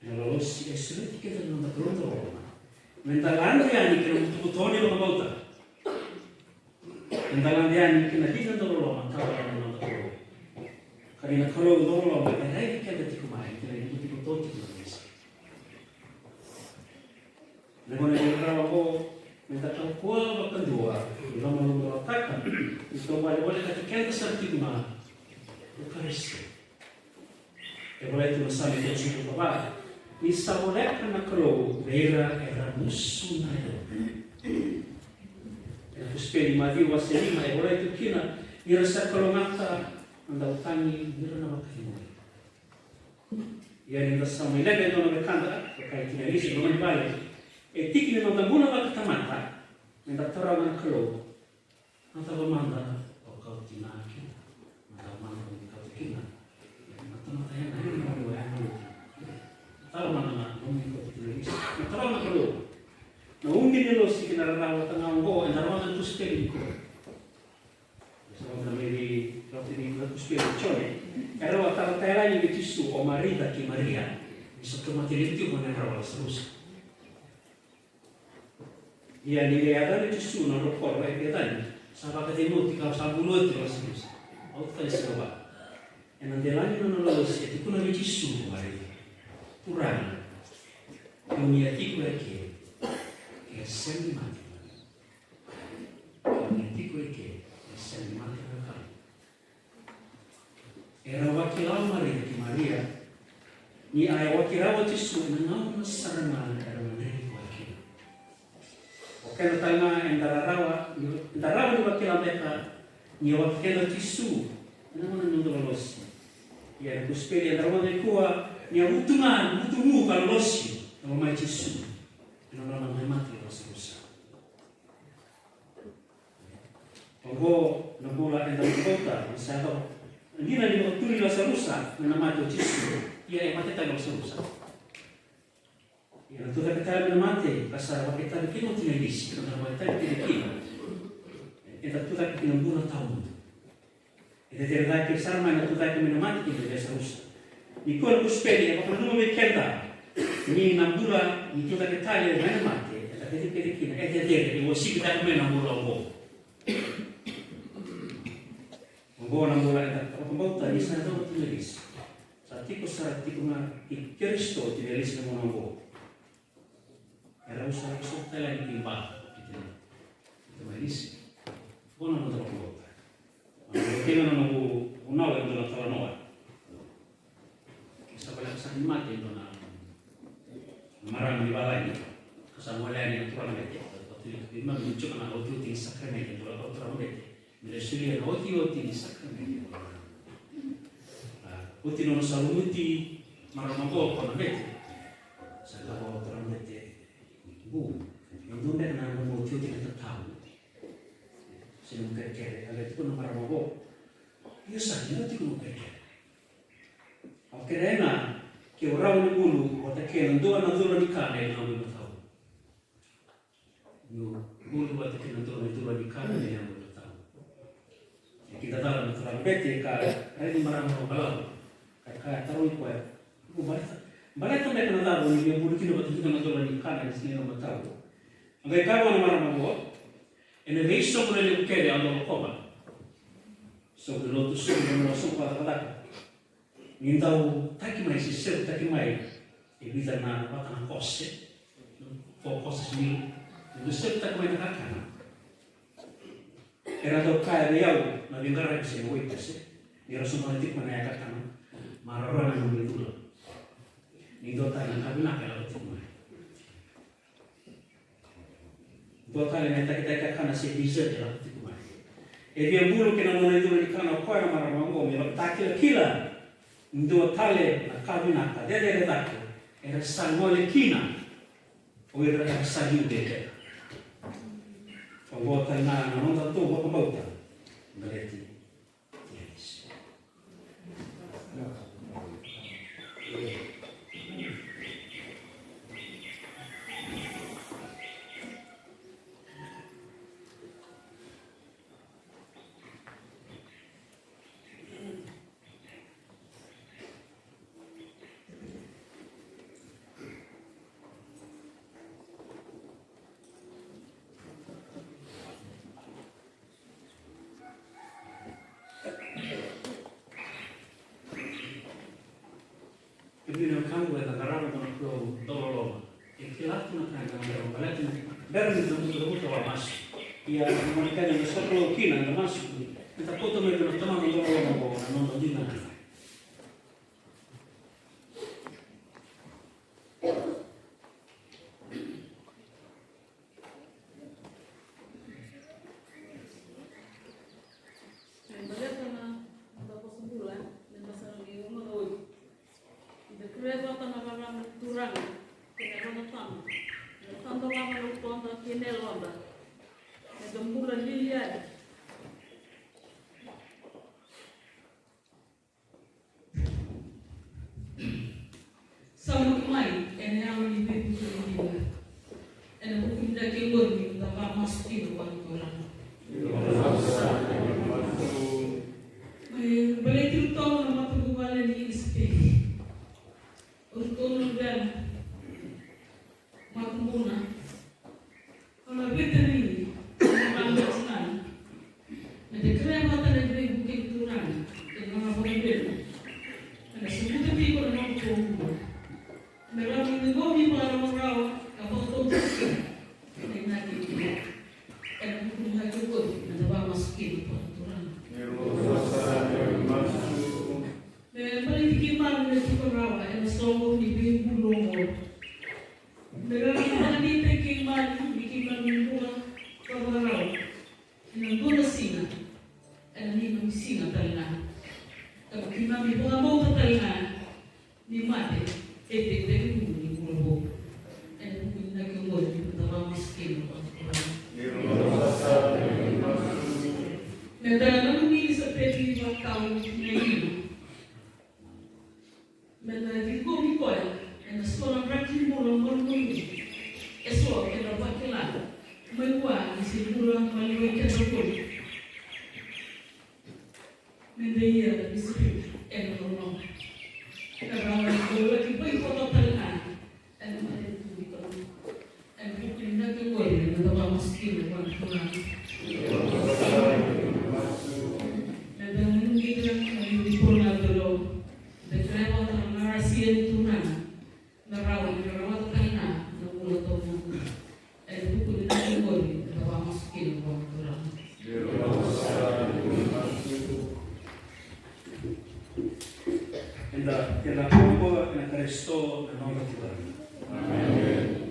D: Ang lolo sulit kita na nagkaroon. Mentalan yan, ikinutubuto ni mga bauta. Mentalan yan, ikinadito na lolo, ang kawalan ng mga lolo. Karena kalau lolo, ay kita tikumain, ikinutubuto na misa. Namun yung raro ko, minta kang kuwa bakandua, ilang malumulatakan, ito wala-wala katikenta sa tigma, Eucharistia. E volete una sala di cibo papà, mi sa volere una crow, vera era mussuna. E la speri ma Dio va serima e volete china, mi rasa colomata, andavo tani, mi era una vacca. Ieri indossavamo i leve non le candela, perché ti ne lisi non mi vale. E ti che non da buona vacca tamata, mi da tornare una crow. Non te lo manda, o cautina anche, ma te lo manda di cautina. Ma te lo manda non mi vuoi te lo manda non mi cautina. Ma te lo manda crow. No unghie lo si che narrava tanga un po' e narrava tu sperico. Sono da me di tu spiricione. Era la terra che ci su o marita che Maria. Mi sono chiamati Dio con era la russa. Ia l'idea da ci su non lo porto e pietani. Sabato dei molti causa bulotti la russa. Oltre a essere va. E non dell'anno non lo si, ti con ci su Maria. Purana. Che un articolo che è sempre matematica. Un articolo che è sempre matematica. Era wakilao Maria di Maria. Ni ai wakilao ci su non sarana era maneri wakil. Oke tanga endarawa di wakilao mereka ni wakilao ci su non losi. Ya kusperi endarawa de kuwa ni utumu kalau losi kalau mai ci su. Non mai mati lo stesso. Pogo nabola endarawa misalnya hindi na nilotuli la sarusa na namato Gesù, ia e mateta la sarusa. Ia na tuta kita na mate, kasara wakita na kino tinelisi, na wakita na kino. E na tuta kita na buna taon. E na terda ke sarma na tuta kita na mate kino la sarusa. Ni ko na kuspeli, ako na numa kenda. Ni na bula, ni tuta kita na mate, e na kete kino, e na terda, e wasi kita na bula mo. Buona mulai pembawa di sana tahu tulis. Saat itu na Kristo tulis nama nomor. Era usah software lagi timbal. Itu manis. Buona nomor pembawa. Kita nomor unau yang dalam talan noa. Kita boleh kesan mati itu na marah di balai. Kesan mulai yang turun mati. Waktu itu memang muncul na waktu itu sakramen yang turun mati. Nelle oti di sacramento. Oti non saluti, ma non può mette. Se la volta mette non è una motivo di tattau. Se non perché avete con una marmo io sai, non ti non perché. Ok, rena che ora un bulu o che non do una di cane non mi tattau. Io bulu o che non do una di cane non kita tahu natural bete ka ready marang no balau ka taruh ko bu balik to mek na tahu ni bu kino bat kita natural ni kana ni sino mataw ngai ka mo marang mo ene reiso mo le ukere ando ko ba so que lo tu so no so pa ta ni tau taki mai si se taki mai e vida na bata na kosse ko kosse ni do se taki mai na kana era toccare di auto, ma di andare a se vuoi se era solo il tipo ne accatano, ma ora non mi dura. Ni dotare na cabina che la tipo. Dotare ne tak kana se bisa la tipo. E via bulu che non è dura di kana qua ma ramango mi lo takil kila. Dotare na cabina ka dede redacto. Era salmole kina. O era salude. Pagota na non da tu ko pagota. Berarti. Yes. Quindi nel campo è agarrato con il dolore e che l'altro non cambia, non va letto, veramente non dovuto la massa. E a comunicare nel sopra china, nel massa, e da tutto mi hanno chiamato dolore non di nada.
G: Ine lomba. E gambura liliada. Sama kumai, ene amu ni bebu kulina. Ene bukumda kengoni, ndava masukiru wantorana. Boleh tiru nama tu bukan ni istri. Urut dan makmuna. Kalau betul ni, orang bersenang. Ada kerana mata negeri bukit turun, dengan apa yang ada sebut tapi kalau nak berjumpa. Mereka menggombi para orang, apa tu? Dengan itu, ada bukan hanya tu, ada bawa masukin turun. Paling kiman na tukarawa ay nasongong ni Bimbo Longo. Nagagawa ni Tekiman, bikiman ng buwan pagaraw. Nandun na singa, ay naninong singa talaga. Kapag kinami mga mga talaga, ni Mate, ete ni Bulbo. Ay nagagawin, nagawang maskin ang kurang. Nagdala namin sa peti ng tao na ino. Men vi går i kvar, en skolan verkligen borde ha varit möjlig. Jag såg att det var killar. Men var i sin borde man ju inte ha varit. Men det är det beslut en av dem. Jag var ju på i fotot här. En man det tog vi kom. En bokning där kan gå in, men det var maskin och var. Men den gick vi på när då. Det kräver Asian tunan narawat kaina na ulo to mo ay buku din ang gol tawa maskin ko turang
D: Enda la pompo na Cristo na nome di Dio. Amen.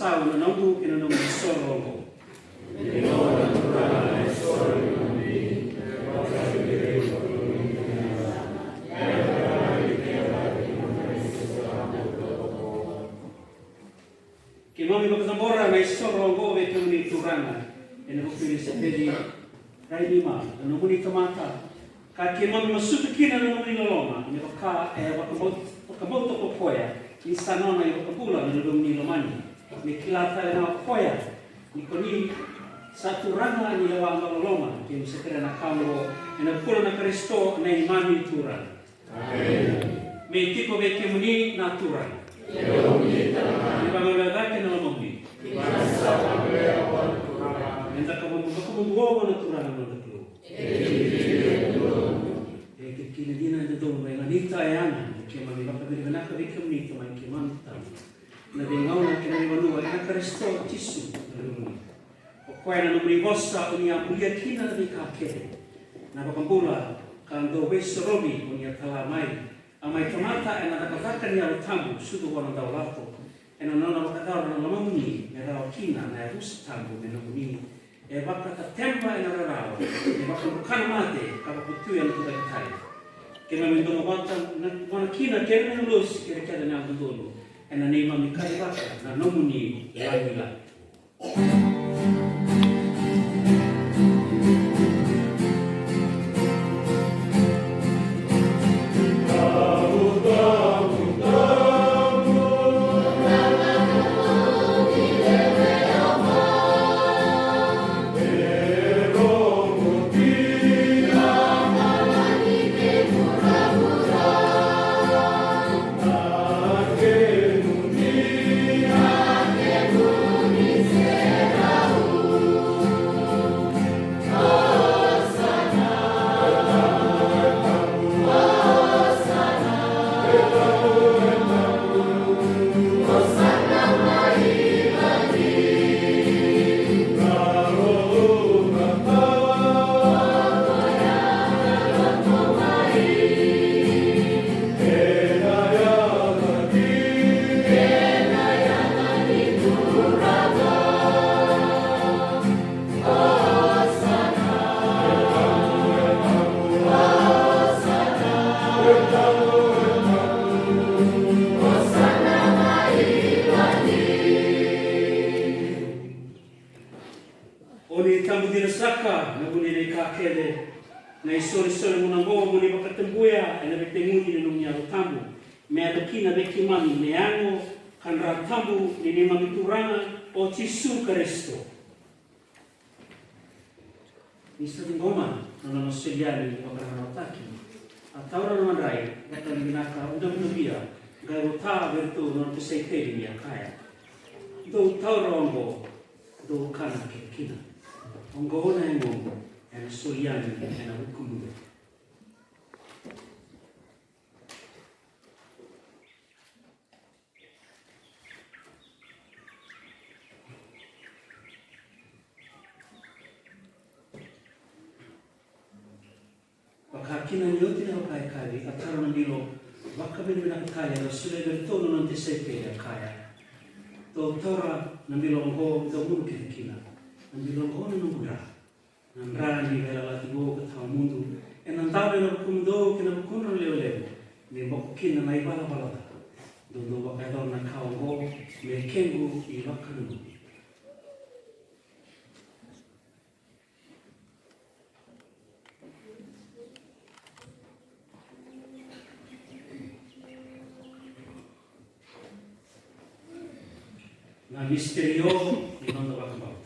D: Saul na ndu ina ndu soro. makatambora na isoro ngove kemuni turana. Ene bukuri sepedi rai lima. Ene muni kamata. Ka kemami masutu kina na muni loloma. Ene waka wakamoto kokoya. Ni sanona i wakabula na lumni lomani. Ni kilata na koya. Ni koni satu ranga ni lewa loloma. Kemi sekera na kambo. Ene pula na Kristo na imani turana. Me tipo vecchio muni natura. Di bangolada che non lo moni. Nenda kamu uomo naturale non da più. E che chi ne viene da dove la vita è ana, che ma mi va per venire a vecchio muni, ma che manta. La vengono che ne vanno a Cristo Gesù. O qua non mi vostra unia uliatina da vicacche. Na bakambula quando questo robi unia tala mai. Amai tomata e nakakaka ni au tambu sudu wana daulato e na nana wakadao na lamamuni me rao kina na rusi tambu me namuni e waka ka temba e na rarawa e waka mukana mate ka wakutu ya nukuda kitai ke me mendoma wata wana kina kere na lusi kere kada na abudolo e na neima mikari waka na nomuni lai lai. Oni tambu dira saka na buni nei kakele na isori muna ngo muni bakatembuya ena betemuni ni numia tambu me adokina beki mami me ano kanra tambu ni nema miturana o Gesù Cristo. Isa di goma na noseliani wakarotaki ataura na mandrai kata minaka udam-udamia garota vertu non peseiteri mia kaya do taurongo do kana kina Ongo na ngo en soliani en hukumu. Wakakina yote na wakaikali ataro ndilo wakabini na kaya na sule bertono non te sepe ya kaya. To tora ndilo ngo do munu kina. Nandilongona nungura nandrani vela latigo ka mundu e nandawe na kumdo ke na kuno leo me bokina na ibala balada dondo bakador na kaongo me kengu I wakanu na misterio di non doveva cambiare.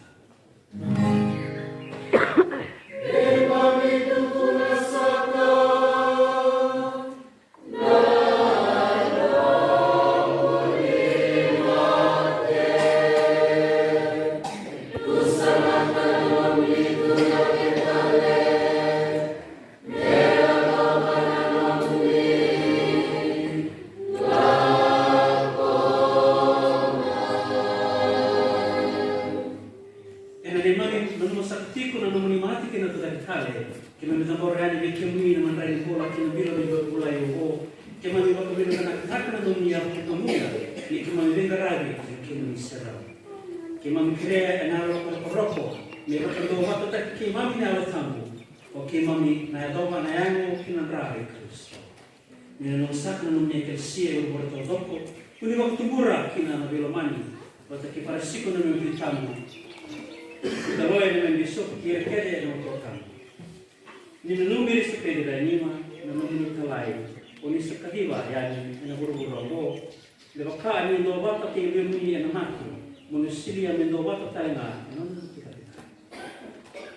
D: Bata ki para siku na nung tamu. Daloy na nang bisok kire-kire na tamu. Ni numeri sa pwede ba nima na nung talay. Uni sa kahiwa yani na buru-buru. Leva ka ni no bata ki bimuni na mati. Munisilia mendo bata tayo na.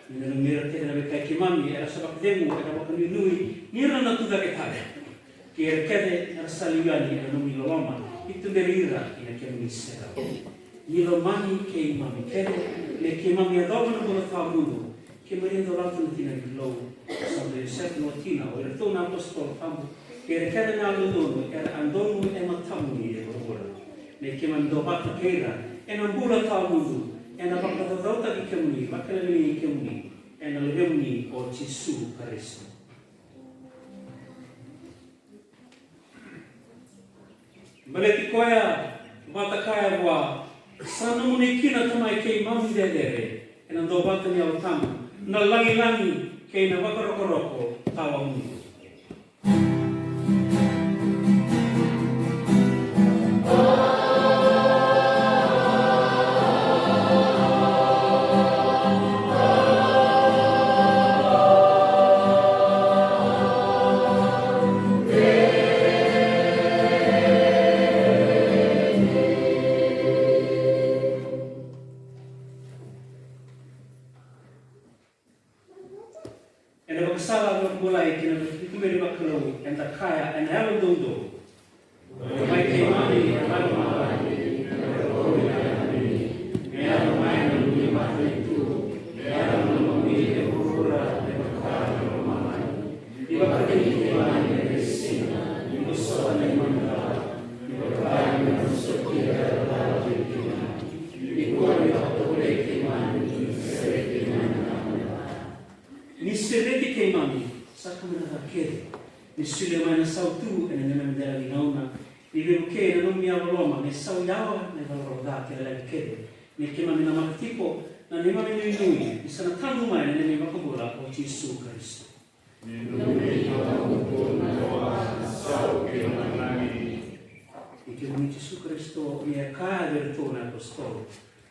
D: Ni nung mirate na kay kimami era sa bakdemo era bakanui nira na tuda ke tale. Kire-kire na saliyani na nung miloloma. Itu derira ina kemi sera. Nilo mani ke imami kere le ke imami adobo na bola tamudo ke marindo lato na tina gilo sambe set no tina o erto na apostol ambu ke kere na ludono era andono e matamuni e bola le ke mando bata kera e na bola tamudo e na baka dota ki kemuni bakale ni kemuni e na levemuni o Gesù Cristo. Maleti koya bata kaya wa sana muni kina tamai kei mami dedere e na do bata ni autama na langi kei na wakaroko tawa muni. Gesù Cristo. E che in Gesù Cristo mi accade il tuo apostolo.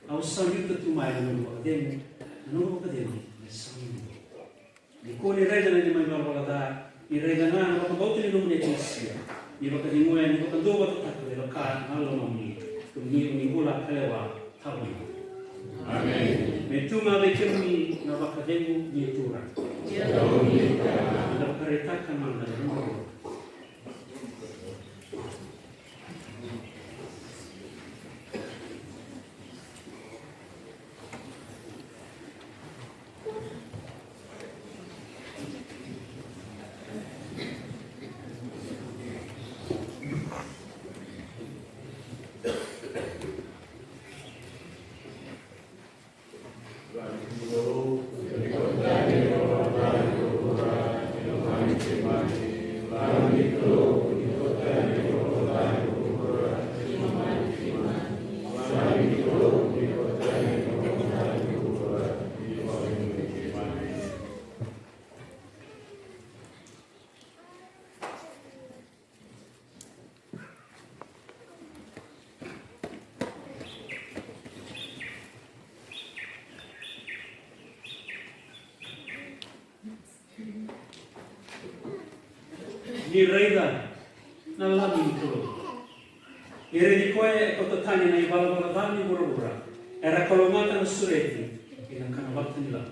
D: Ho saluto tu mai non lo vedemo, non lo vedemo, ne saluto. Di cui regala di mai la da, i regalano la volta di non sia. Di bocca di muoia, di bocca dove tocca di locare, non lo nomi. Tu mi vuole creare, tavolino. Amen. Metuma bekemi na bakademu yetura. Na kareta kamanda Mungu. Ni reida na lami tulo. Ire di koe kotatani na ibala dani bura-bura. Era kolomata na sureti ilang kanabakta nila.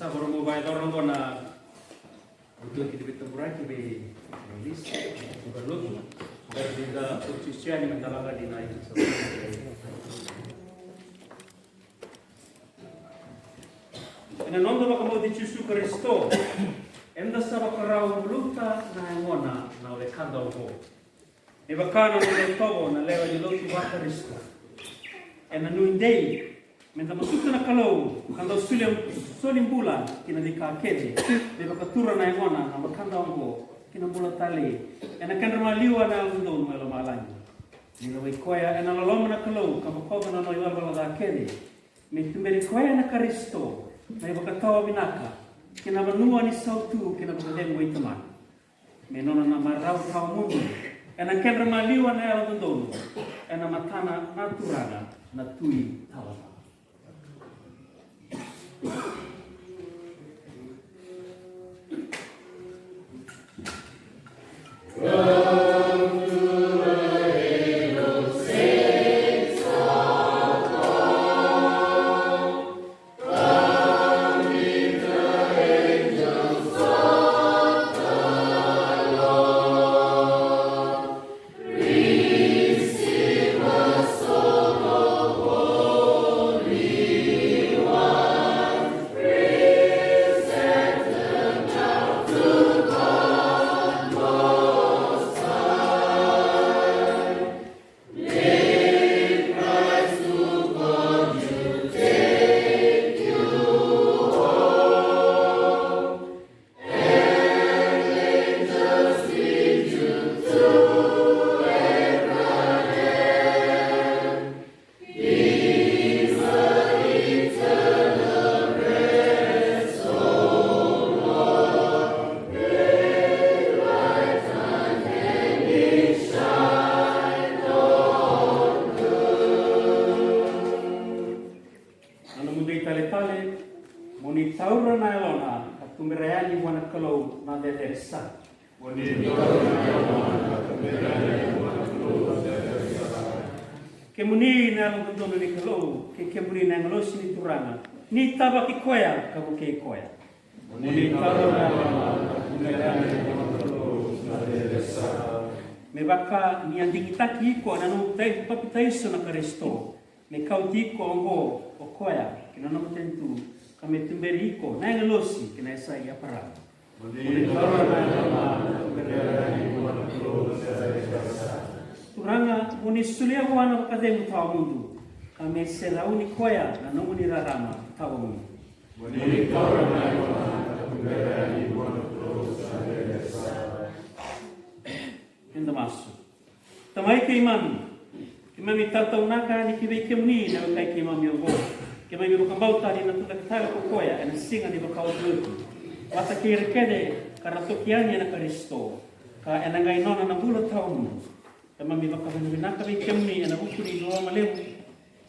D: Saboro mo ba ito ron ko na untuk kita berarti be list berlut berbeda posisi yang mentalaga di naik. Ina nondo ba kamo di Yesu Kristo enda sa bakarau luta na ngona na ole kanda ho. E bakana no tobo na lewa di lutu ba Kristo. Ena nuindei menta masuta na kalau kanda solim bulan kina di kakete de bakatura na ngona na bakanda ho kina bulan tali ena kan maliwa na ndo no malanya. Ni no ikoya ena loloma na kalau kapokoga na no iwa bala da kede. Me tumberi koya na Kristo. Na ibakatawa binaka, kina manua ni sautu, kina bakademu itaman. Menona na marau tau mundo, ena kenra maliwa na ela dondono, ena matana naturana na tui tawa.
H: God.
D: maderesa. Ke muni na lo dono ni kalo, ke muni na ngalo sini turanga. Ni taba ki koya ka ke koya. Muni taba me baka ni andingi taki ko na no tai papitai so na Kristo. Me kau tiko ongo o koya kina no tentu kame tumberi ko na ngalosi kina sa ya para. Turanga muni sulia wana kademu tau mundu kame serauni koya na no muni rarama tau mundu. Enda masu. Tamai ke imami tatau naka ni kibe kemni na kai ke imami ongo. Ke mai ro kambauta ni na tuta kata ko koya na singa ni bakau dulu. Wata ke rekede karena tokiani na Kristo. Ka ena ngai nona na bulu tau. Tamami bakau ni naka be kemni na ukuri do maleu.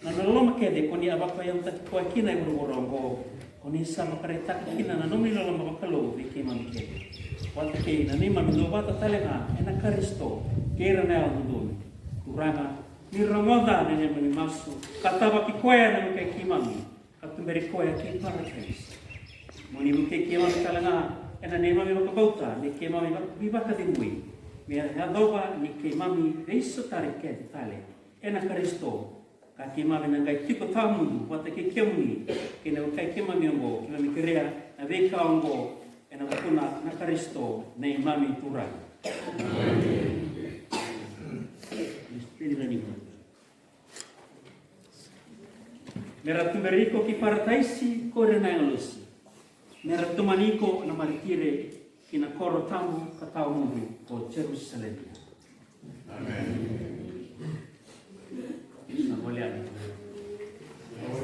D: Na lo makede koni abaka yang tak ko kina ro rongo. Koni sama kareta kina na nomi lo makalo be ke imami ke. Wata ke na ni mami do bata talenga ena Kristo. Kera na aldo. Turanga ni rangoda na mami masu. Kataba ki koya na kai kimami. Katumberi koya ki paradise. Moni buke ki mami talanga ena ne mami makabauta ni ke mami bibaka dingui. Me adoba ni ke mami reiso tarike tale. Ena Kristo ka ki mami na kai tiko tamu wata ke kemuni ke na kai ke mami ongo ki mami kerea na veka ongo ena bakuna na Kristo na mami turanga. Mera tumeriko ki parataisi kore na ngalosi. Mera tumaniko na marikire kina koro tamu katau mundu o Jerusalem. Amen. Na goliani.
H: Oh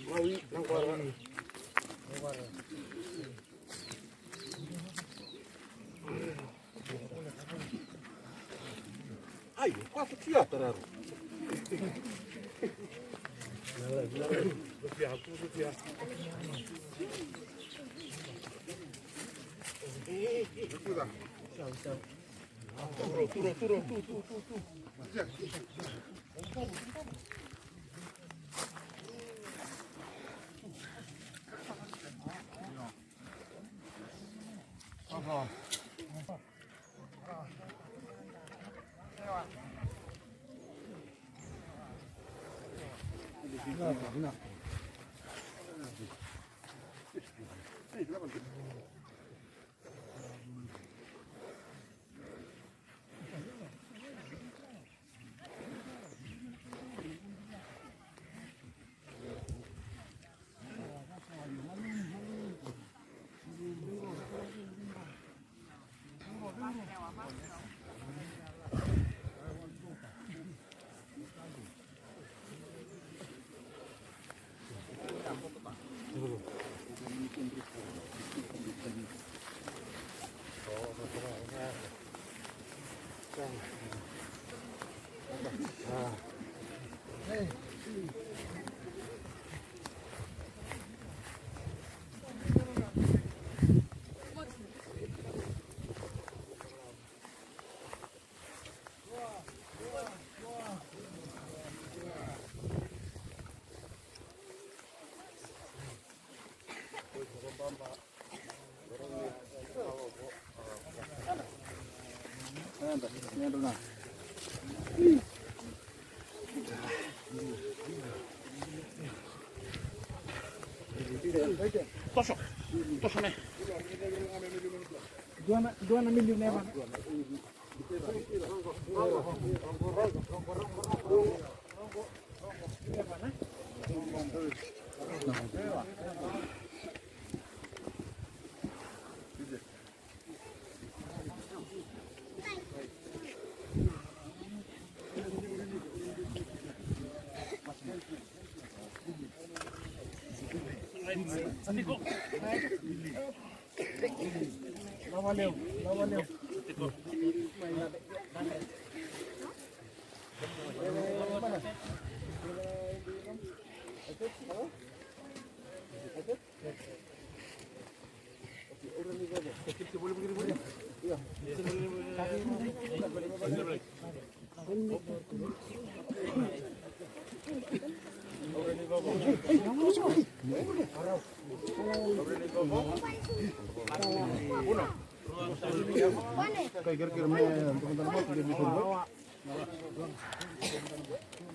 C: Maui nang kuara. Ai, quanto teatro.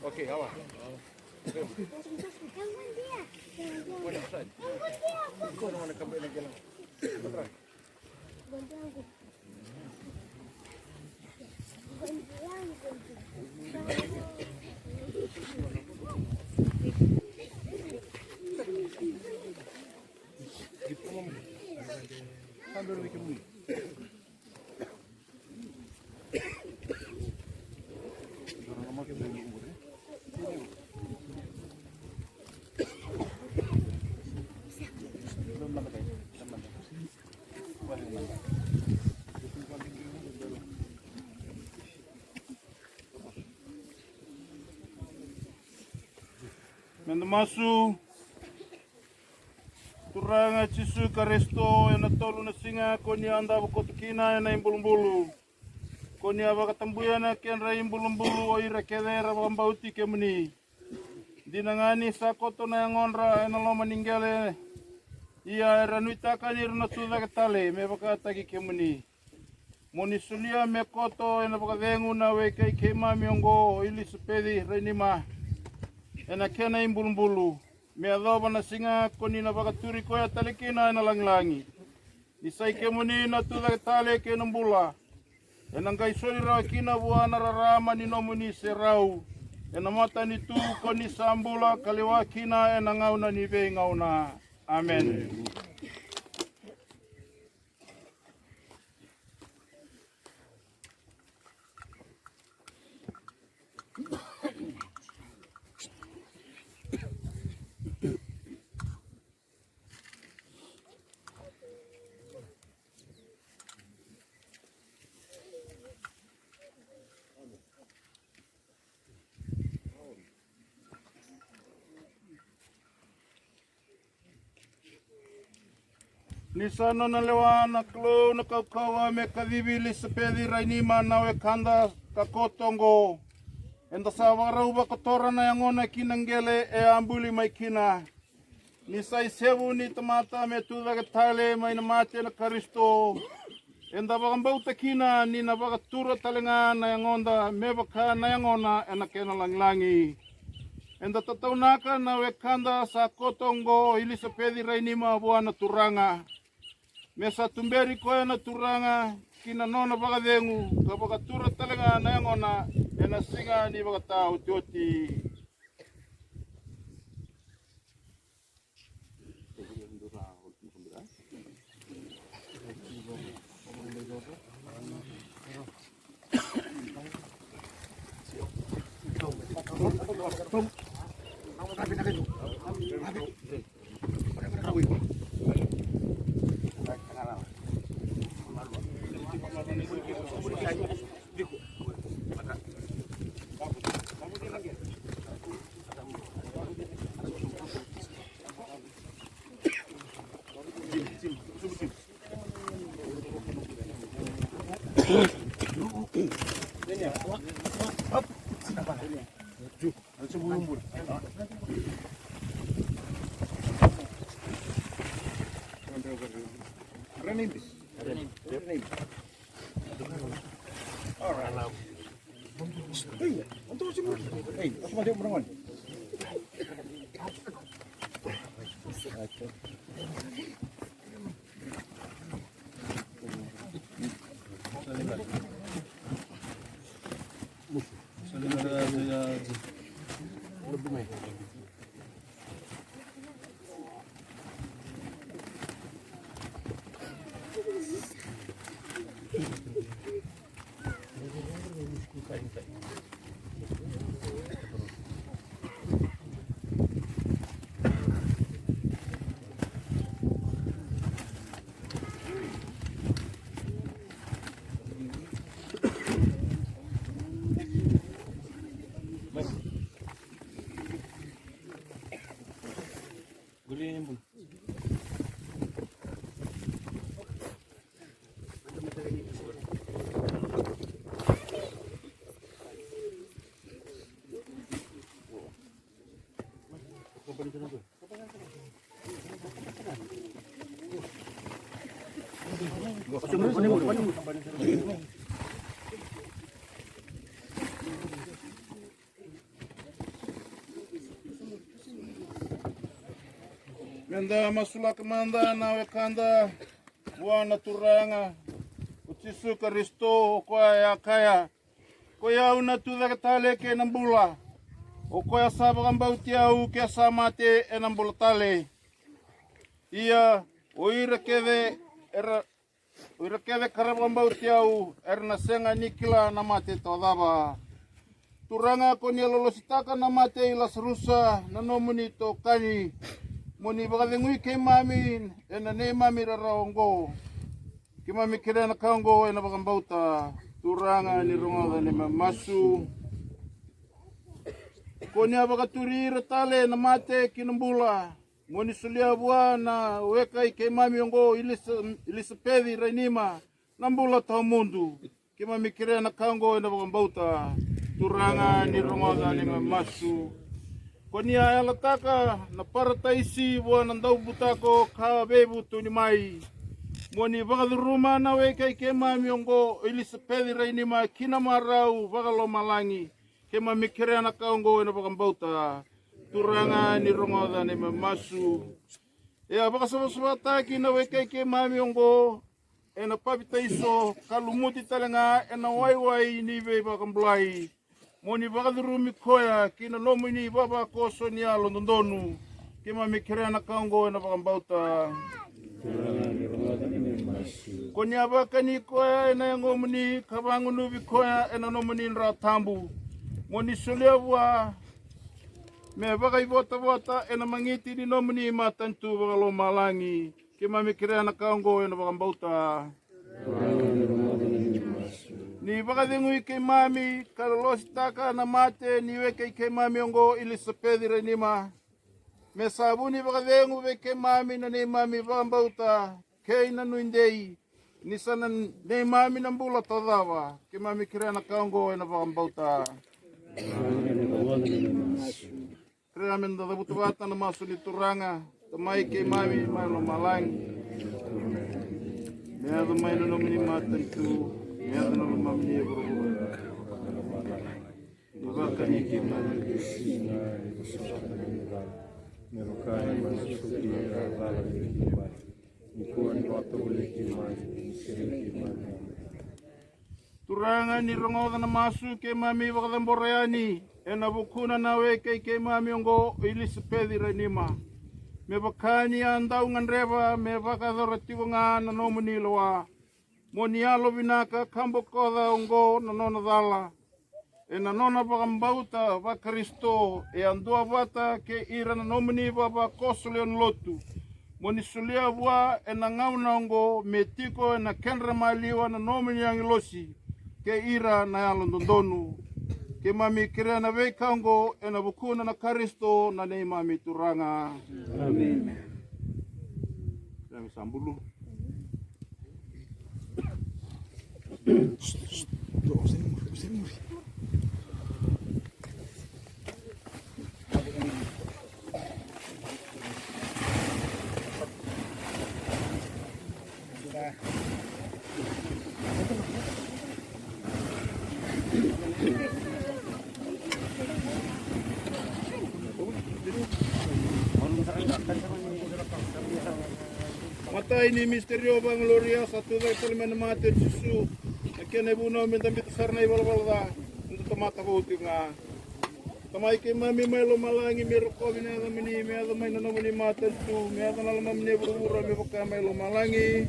C: Oke, awak.
H: Mendamasu turanga Jisu Karisto yang natolu na singa koni anda bukotukina na imbulumbulu koni abakatambuya na kenra imbulumbulu o irakedera bambauti kemuni dinangani sakoto na yangonra enalo maningale ia ranuitaka ni runa tuda ketale me bakatagi kemuni monisulia mekoto ena bakadengu na weke kema miongo ili supedi renima ena kena imbulumbulu me adoba na singa koni na bakaturi koya talikina ena langlangi isai kemuni na tuda ketale kenambula ena gaisori rawa kina buana rarama ni nomuni serau ena mata ni tu koni sambula kaliwa kina ena ngauna ni be ngauna amen. Nisano na lewa na klo na kaukawa me kadibili sepedi rainima nawe kanda kakotongo. Enda sawarau bakotora na yangona kinangele e ambuli maikina. Nisai sevu ni tamata me tuda ketale mai na mate na Karisto. Enda bakambau takina ni na bakatura talenga na yangonda me baka na yangona ena kena langlangi. Enda tataunaka nawe kanda sa kotongo ili sepedi rainima buana turanga. Mesa tumberi koe na turanga kina nona bakadengu ka bakatura talenga na yangona ena singa ni bakatau tioti. Menda masula kemanda nawe kanda buana turanga. Utisu Kristo koya ya kaya. Koya una tuda katale ke nambula. O koya sabang bautiau ke samate enambula tale. Ia oira kede karabang bautiau erna senga nikila namate todaba. Turanga konia lolositaka namate ilas rusa nanomuni to kani. Moni bakadengui ke mami ena ne mami raraongo. Ke mami kira na kaongo ena bakambauta. Turanga ni ronga ni mamasu. Konia bakaturi ratale na mate kinambula. Moni sulia buana weka ke mami ongo ilisapedi rainima. Nambula tau mundu. Ke mami kira na kaongo ena bakambauta. Turanga ni ronga ni mamasu. Konia alataka na parataisi buana ndau butako ka bebu tuni mai. Moni bakaduruma na weka ke mami ongo ilisapedi rainima kina marau bakalo malangi. Ke mami kira na kaongo ena bakambauta. Turanga ni rongoda ni mamasu. Ya bakasabasabata kina weka ke mami ongo ena papita iso kalumuti talenga ena waiwai ni be bakambulai. Moni bakadurumi koya kina lomini baba koso ni alo ndondonu. Ke mami kira na kaongo ena bakambauta. Konya bakani koya ena yangomuni kabangunu bikoya ena nomuni nra tambu. Moni sulewa me bagai bota ena mangiti ni nomuni matantu bakalo malangi. Ke mami kira na kaongo ena bakambauta. Ni bakadengui ke mami kalolositaka na mate ni weke ke mami ongo ilisapedi renima. Me sabuni bakadengu weke mami na ne mami bakambauta. Ke ina nuindei. Ni sana ne mami nambula todava. Ke mami kira na kaongo ena bakambauta. Kira menda da butubata na masu ni turanga. Tamai ke mami malo malangi. Mea da mai na nomini matantu. Mea da nomini mamini e buru. Baka ni ke mami.
A: Merokai masuki vala ni mai. Nikuan wata ule ki mai. Seri ki mai.
H: Turanga ni rongoda na masu ke mami bakadamboreani. Ena bukuna na weke ke mami ongo ilisapedi renima. Me bakani andau nganreva me bakadoratigo nga na nomuni loa. Monialo binaka kambo koda ongo na nona dala. E na nona bakambauta ba Kristo e andua bata ke ira na nomuni baba kosoleon lotu. Moni sulia bua e na ngauna ongo me tiko e na kenra maliwa na nomuni yang ilosi ke ira na yalo ndondonu. Ke mami kira na weka ongo e na bukuna na Kristo na ne mami turanga. Amen. Kami sambulu. Mata ini misterio bang gloria satu dari kaliman mati susu. Kene buno minta sarna ibalbalda untuk tomata bauti nga. Tamai ke mami melo malangi merko bina da mini me da mai no mini mata tu me da nala mamne buru me boka melo malangi.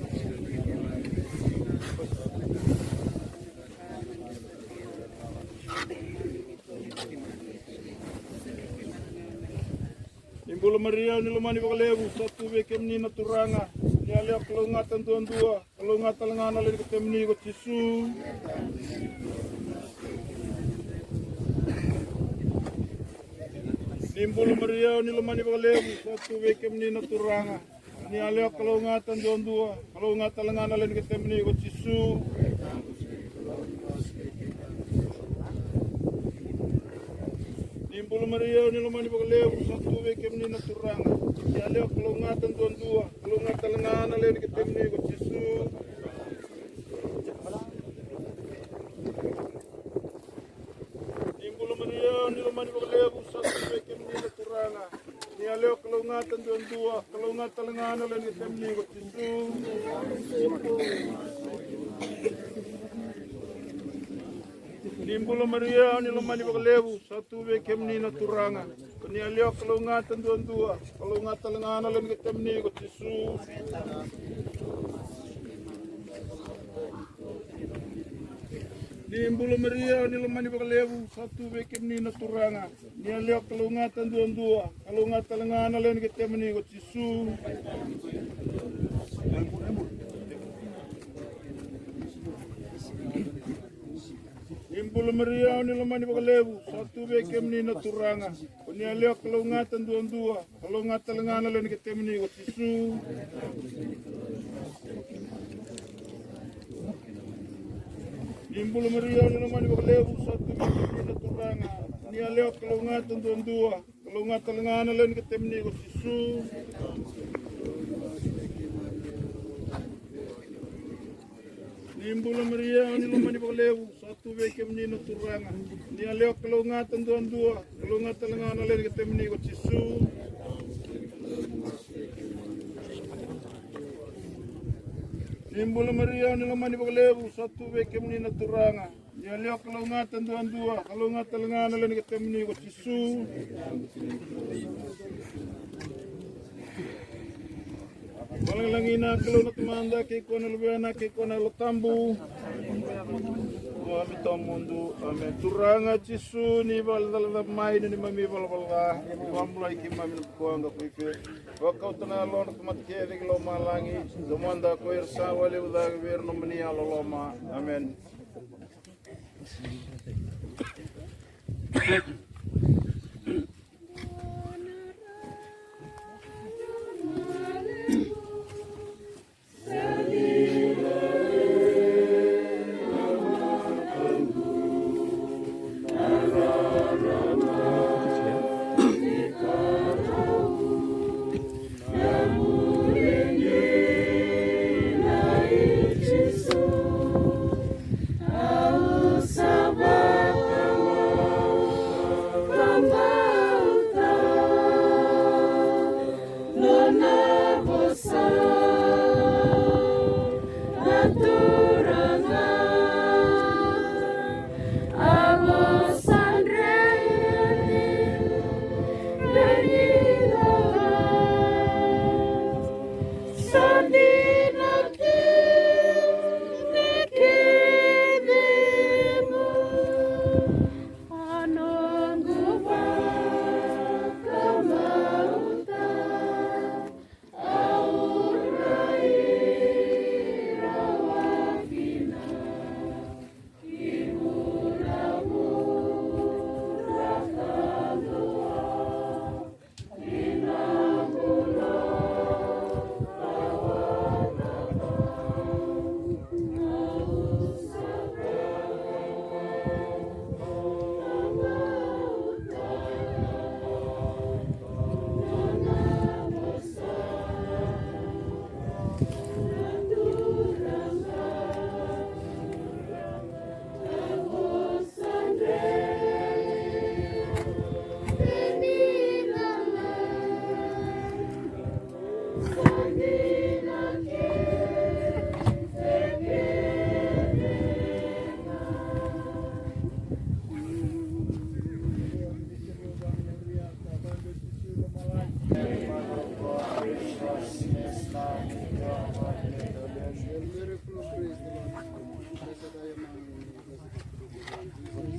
H: Imbolo Maria ni lumani bakalebu satu beke menina turanga. Ni alia kelungatan tuan dua, kelungatan lengan alih ketemni kot Yesus. Imbolo Maria ni lumani bakalebu satu beke menina turanga. Ni alia kelungatan tuan dua, kelungatan lengan alih ketemni kot Yesus. Imbolo Maria ni lumani bakalebu satu beke menina turanga. Ni alia kelungatan tuan dua, kelungatan lengan alih ketemni kot Yesus. Imbolo Maria ni lumani bakalebu satu beke menina turanga. Ni alia kelungatan kalungatan dua, kalungat talangana lan kitemni ko tisu. Limbulo Maria ni lomani bakalebu satu be kemni na turanga. Kani alio kalungatan dua, kalungat talangana lan kitemni ko tisu. Limbulo Maria ni lomani bakalebu satu be kemni na turanga. Ni alio kalungatan dua, kalungat talangana lan kitemni ko tisu. Limbulo Maria ni lomani bakalebu satu be kemni na turanga. Ni alio kalungatan dua, kalungat talangana lan kitemni ko tisu. Limbulo Maria ni lomani bakalebu satu be kemni na turanga. Ni alio kalungatan dua, kalungat talangana lan kitemni ko tisu. Limbulo Maria ni lomani bakalebu satu be kemni na turanga. Ni alio kalungatan dua, kalungat talangana lan kitemni ko tisu. Limbulo Maria ni lomani bakalebu satu be kemni na turanga. Ni alio kalungatan dua, kalungat talangana lan kitemni ko tisu. Malangina kalau nak manda ke kona lubena ke kona lotambu. Amin tamundu amin turanga cisu ni baldal mai ni mami balbalga. Wamlai ki mami kuanga kuife. Wakau tana lor tomat ke de lo malangi. Domanda ko irsa wale udag ver no mani aloloma. Amen.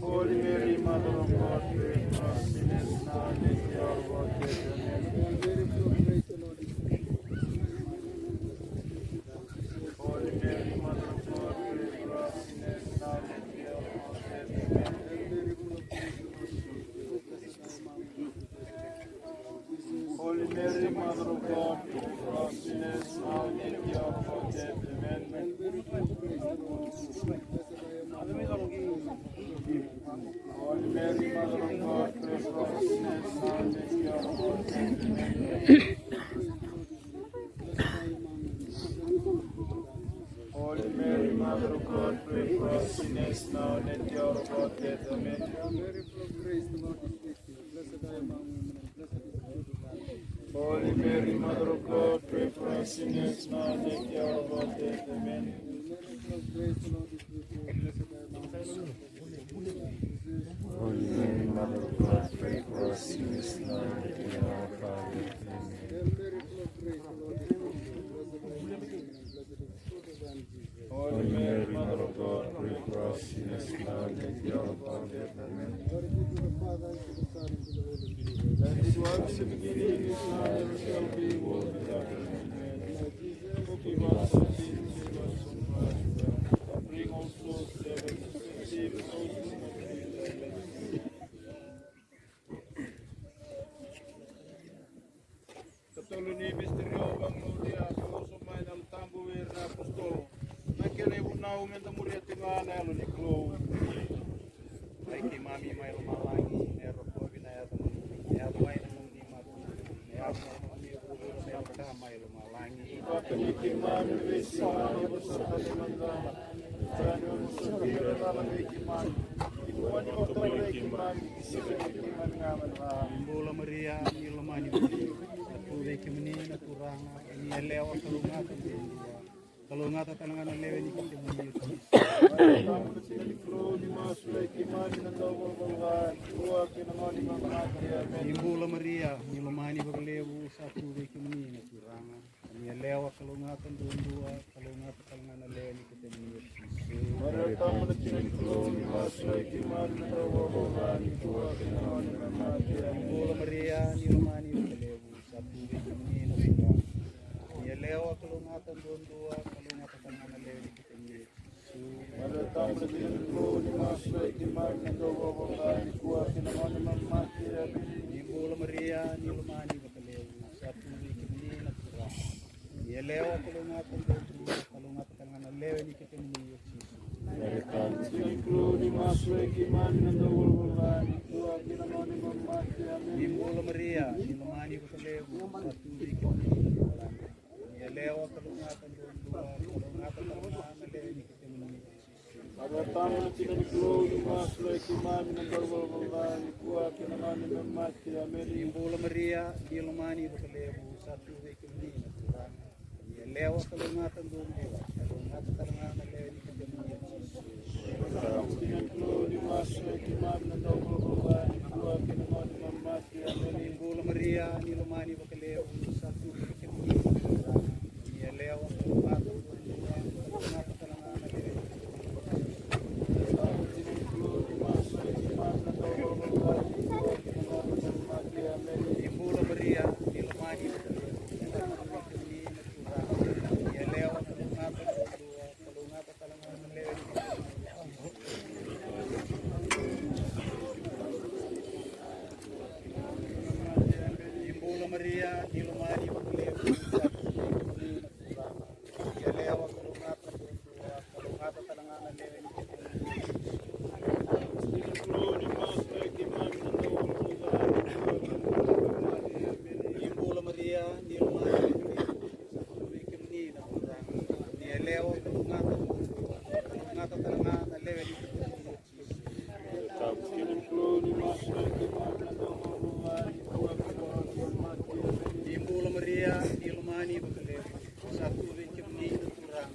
H: Holy Mary, Mother of God, pray for us sinners now and at the hour of our death. Amen. Holy Mary, Mother of God, pray for us sinners now and at the hour of our death. Amen. Holy Mary, Mother of God, pray for us sinners now and at the hour of our death. Amen. Holy Mary, Mother of God, pray for us sinners now and at the hour of our death. Amen. Holy Mary, Mother of God, pray for us sinners now and at the hour of our death. Amen. Holy Mary, Mother of God, pray for us sinners now and at the hour of our death. Amen.
A: Holy Mary, Mother of God, pray for us sinners now and at the hour of our death. Amen. Holy Mary, Mother of God, pray for us sinners now and at the hour of our death. Amen.
H: As it was in the beginning, is now, and ever shall be, world without end. Amen. Forgive us our sins, save us from wrath. Bring all souls to heaven, and save those who have been Katoluni misterio bang gloria, kaoso mai dal tambu wirna apostolo. Nakene unau menta muria tingana alo ni klo. Ai ki mami mai lo malangi, ne ro ko bina ya tamu. Ya mai na mung di matu. Ya mami ro ro ya ka mai lo malangi. Katoni ki mami vesi mami bersama dengan Jangan musibah dalam iman. Ibuan yang terbaik iman, sifat iman ngaman. Bola Maria, nilamani. Veke menina kuranga ini leo kalau ngata tanangan leo ini kita muni tamu kesini kru di masuk iman dan doa berdoa dua kenangan iman amen. Bola Maria nilamani berlewu satu veke menina kuranga ini leo kalau ngata dua kalau ngata tanangan leo ini kita muni Maria tamu kesini kru di masuk iman dan doa berdoa dua kenangan iman amen. Bola Maria nilamani berlewu satu veke menina kuranga ini leo kalau ngata dua kalau ngata tanangan leo ini kita muni Maria tamu kesini kru di masuk iman dan doa berdoa dua kenangan iman amen. Bola Maria nilamani berlewu satu veke menina kuranga ini leo kalau ngata dua kalau ngata tanangan leo ini kita muni Include masuk iman dan doa berdoa dua kenangan iman amen. Bola Maria nilamani berlewu satu veke menina kuranga ini leo kalau ngata dua kalau ngata tanangan leo ini kita muni Pada tamu tidak include masuk iman dan doa berdoa dua kenangan iman amen. Bola Maria nilamani berlewu satu veke menina kuranga ini leo kalau ngata dua kalau ngata tanangan leo ini kita muni Include masuk iman dan doa berdoa dua kenangan iman amen. Bola Maria nilamani berlewu satu veke menina kuranga ini leo kalau ngata dua kalau ngata tanangan leo ini Include masuk iman dan doa berdoa dua kenangan iman amen. Bola Maria nilamani berlewu satu veke menina kuranga ini leo kalau ngata dua kalau ngata tanangan leo ini Bola Maria nilamani berlewu satu veke menina kuranga ini leo kalau ngata dua kalau ngata tanangan leo ini Include masuk iman dan doa berdoa Bola Maria nilamani berlewu satu veke menina kuranga ini leo kalau ngata dua kalau ngata tanangan leo ini Include masuk iman dan doa berdoa dua kenangan Bola Maria nilamani berlewu satu veke menina kuranga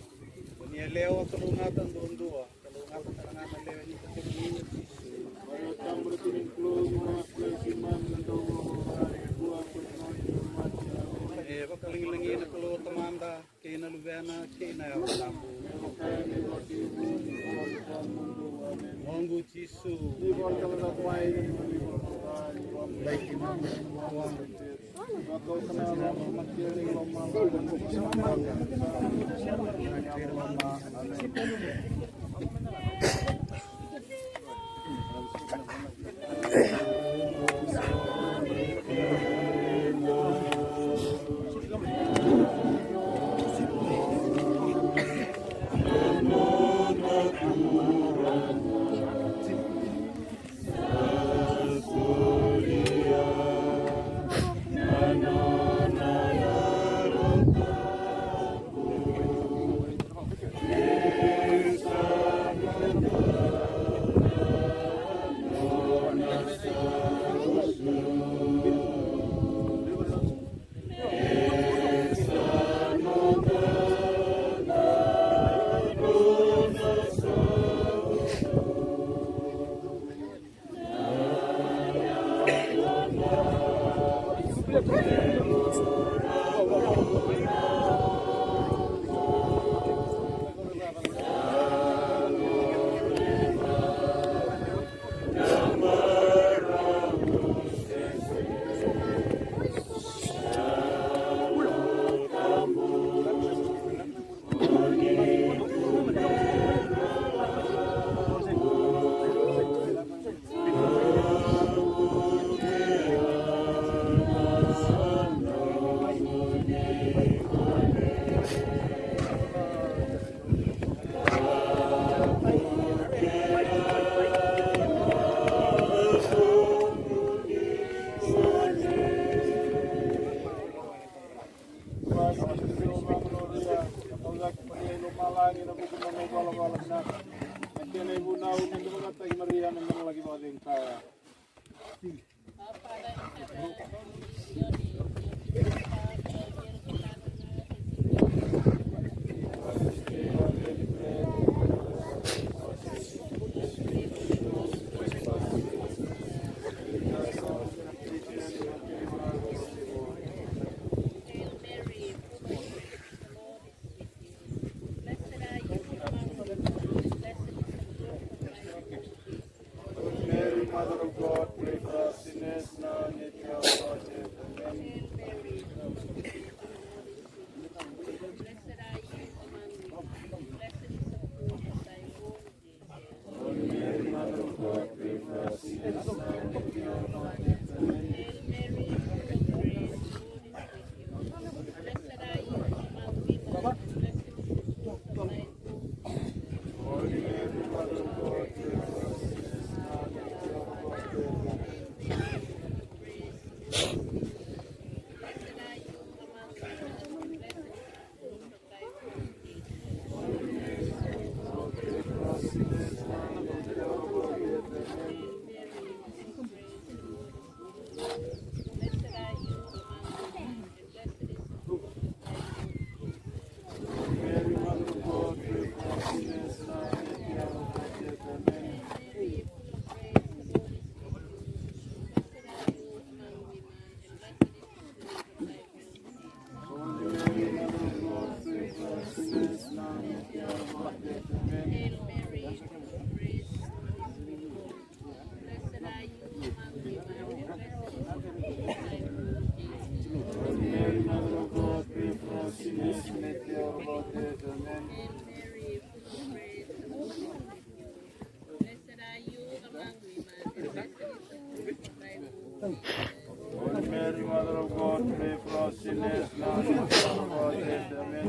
H: ini leo kalau ngata dua kalau ngata tanangan leo ini kita muni Maria tamu include masuk iman dan doa berdoa dua kenangan iman amen. Bakaling-langi na kalau tamanda kay na lubena kay na yawalambu Mungu Jisu Ibon kami na kumain Baik iman Tuhan Maka kenal nama makiring lomang dan bersama Mary, Mother of God, pray for us sinners now and at the hour of our death. Amen.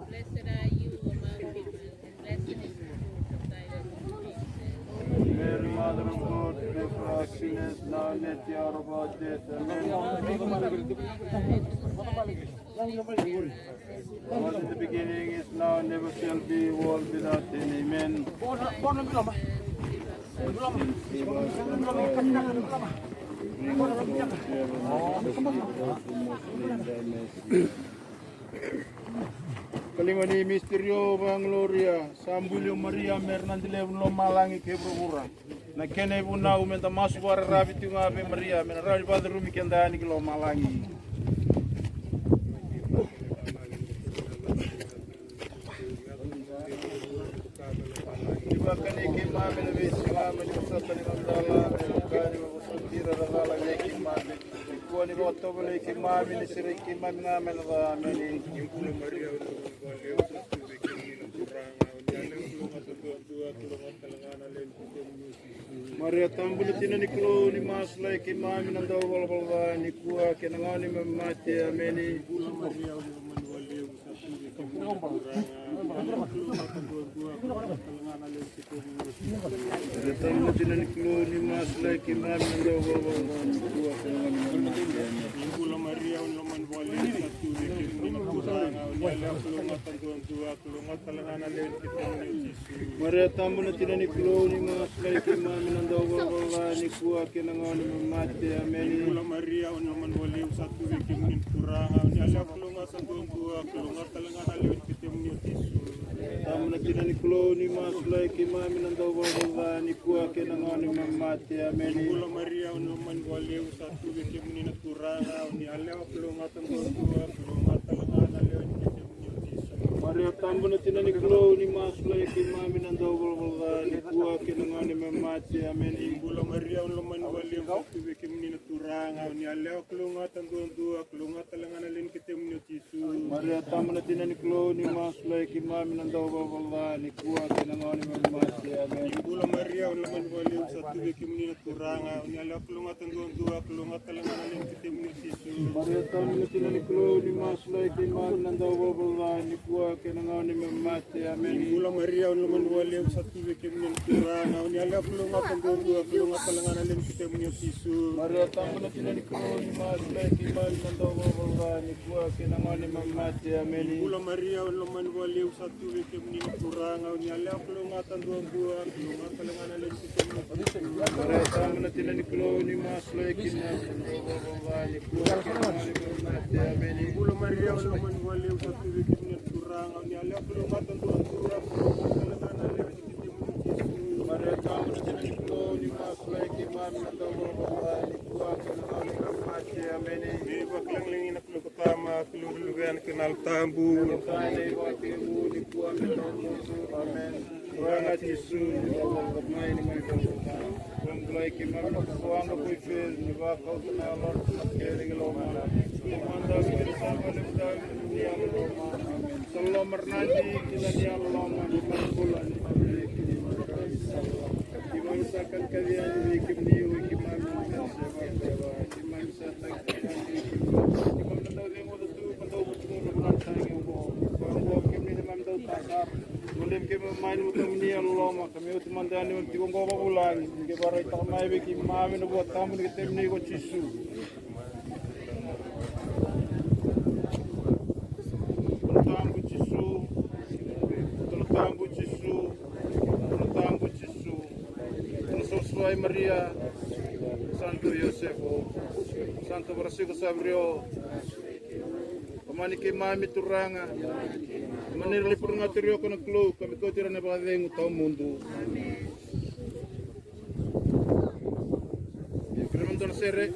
G: Blessed are you among women, and blessed is the fruit of thy womb, Jesus.
H: Mary, Mother of God, pray for us sinners now and at the hour of our death. Amen. Was in the beginning, is now, and never shall be, world without end. Amen. Kalimani misterio bang gloria, sambulio Maria mernandile lo malangi ke provura. Na kene buna umenta masu bara rabi tunga be Maria, mena rabi pada rumi kendani ke lo malangi. Kani kima mena vesima mena satani mandala mena kani wasutira ragala kima mena kuani roto bele kima mena sire kima mena mena da mena impulu Maria Maria tambul tina niklo ni masla kima mena da wal wal ni kuwa kenangani memate ameni Tamu jinan kilo ni masla kimam nando bawa dua kilo Maria uloman wali satu kilo Maria tamu jinan kilo ni masla kimam nando bawa ni kuwa kenangan mati ameni Maria uloman wali satu kilo kurang ni ala kilo ngasang dua kilo ngasalangan alun kita menyuti Tamna tinani kuloni masulai ke mami nandau bawa ni kuah ke nangani mamati ameni.
I: Gula Maria unaman waleu satu ke menina kuranga ni aleo kelongatan dua kelongatan langana leo ni ke
H: Maria tambuna tinani kuloni masulai ke mami nandau bawa ni kuah ke nangani mamati ameni.
I: Gula Maria unaman waleu satu ke menina kuranga ni aleo kelongatan dua kelongatan langana leo ni ke
H: Maria tambuna tinani kuloni masulai ke mami nandau bawa ni kuah ke nangani mamati ameni.
I: Gula Maria unaman waleu satu ke menina kuranga ni aleo kelongatan dua kelongatan langana leo ni ke
H: Maria tambuna tinani kuloni masulai ke mami nandau bawa ni kuah ke nangani mamati ameni.
I: Gula Maria unaman waleu satu ke menina kuranga ni aleo kelongatan dua kelongatan langana leo ni ke
H: Maria tambuna tinani kuloni masulai ke mami nandau bawa ni kuah ke nangani mamati ameni.
I: Gula Maria unaman waleu satu ke menina kuranga ni aleo kelongatan dua kelongatan langana leo ni ke
H: Maria tambuna tinani kuloni masulai ke mami nandau bawa ni kuah ke nangani mamati ameni.
I: Gula Maria unaman waleu satu ke menina kuranga ni aleo kelongatan dua kelongatan langana leo ni ke
H: Maria tambuna tinani kuloni masulai ke mami nandau bawa ni kuah ke nangani mamati ameni.
I: Beba klang lingin ako kutama kelulugan kenal tambu.
H: Tane wakimu ni kuah ke nangani amen. Kuranga Yesu ni bawa bermain ni mereka. Mulai ke mami kuanga kui fez ni baka utana lor kere geloma. Manda kita sama lebda ni aloma. Sallam mernadi kita ni aloma ni marbulan ni Imam sakan kalian ni kimni wa kimam Imam sakan Imam nandau lemo tu pandau betul benar sayang ko. Pandau kimni imam dau tasar. Mulim ke main mutam ni aloma kami utumandani unti ko ngoma bulan ke barai tamai be ki mami no buat tamu ke temni ko chisu. Tambu chisu. Tambu chisu. Tambu chisu. Soswai Maria Santo Yosefo Santo Francisco Sabrio Pamani ke mami turanga Manir li purunga turio kono klo kami ko tira na badengu tao mundo Incremento na sere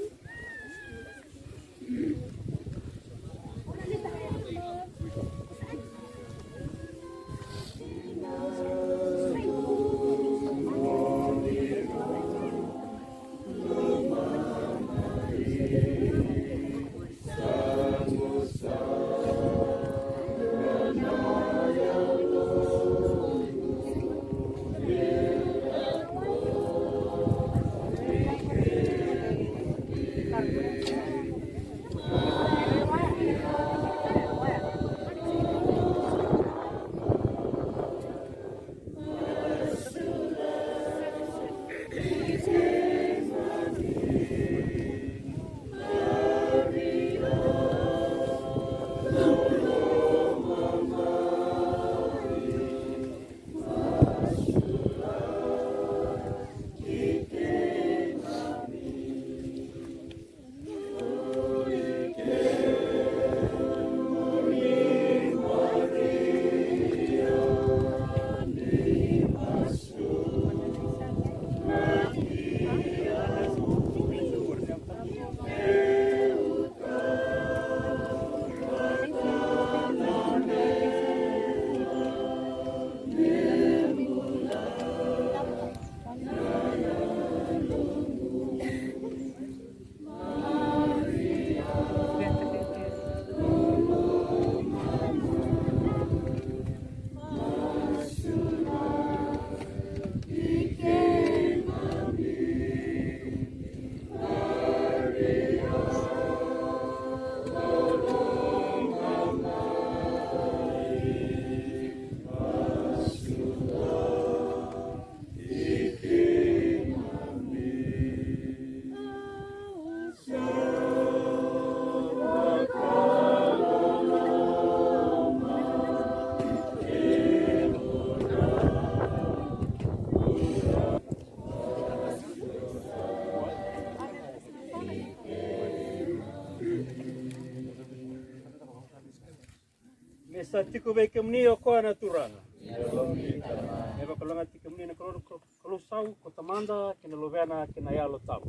I: Sa tiku be kemni o ko na turanga.
D: Eba kalonga tika muni na kalau sau ko tamanda kina lovena kina yalo tau.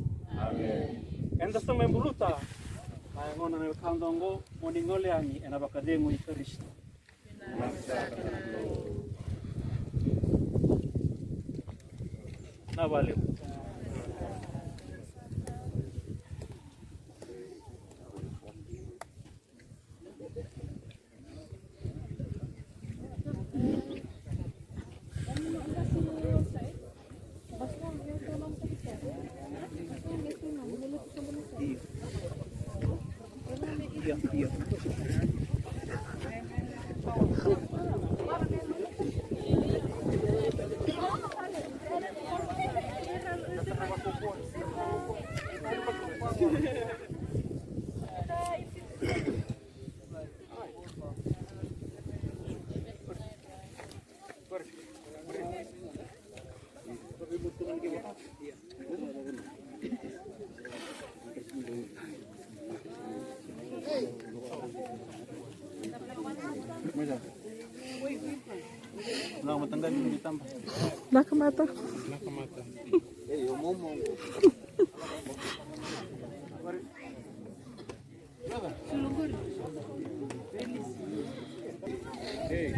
D: Enda sa may buluta ay ngona na kandongo moni ngole ani ena bakadengo i Kristo. Na valeu.
J: Nakamata.
H: Hey.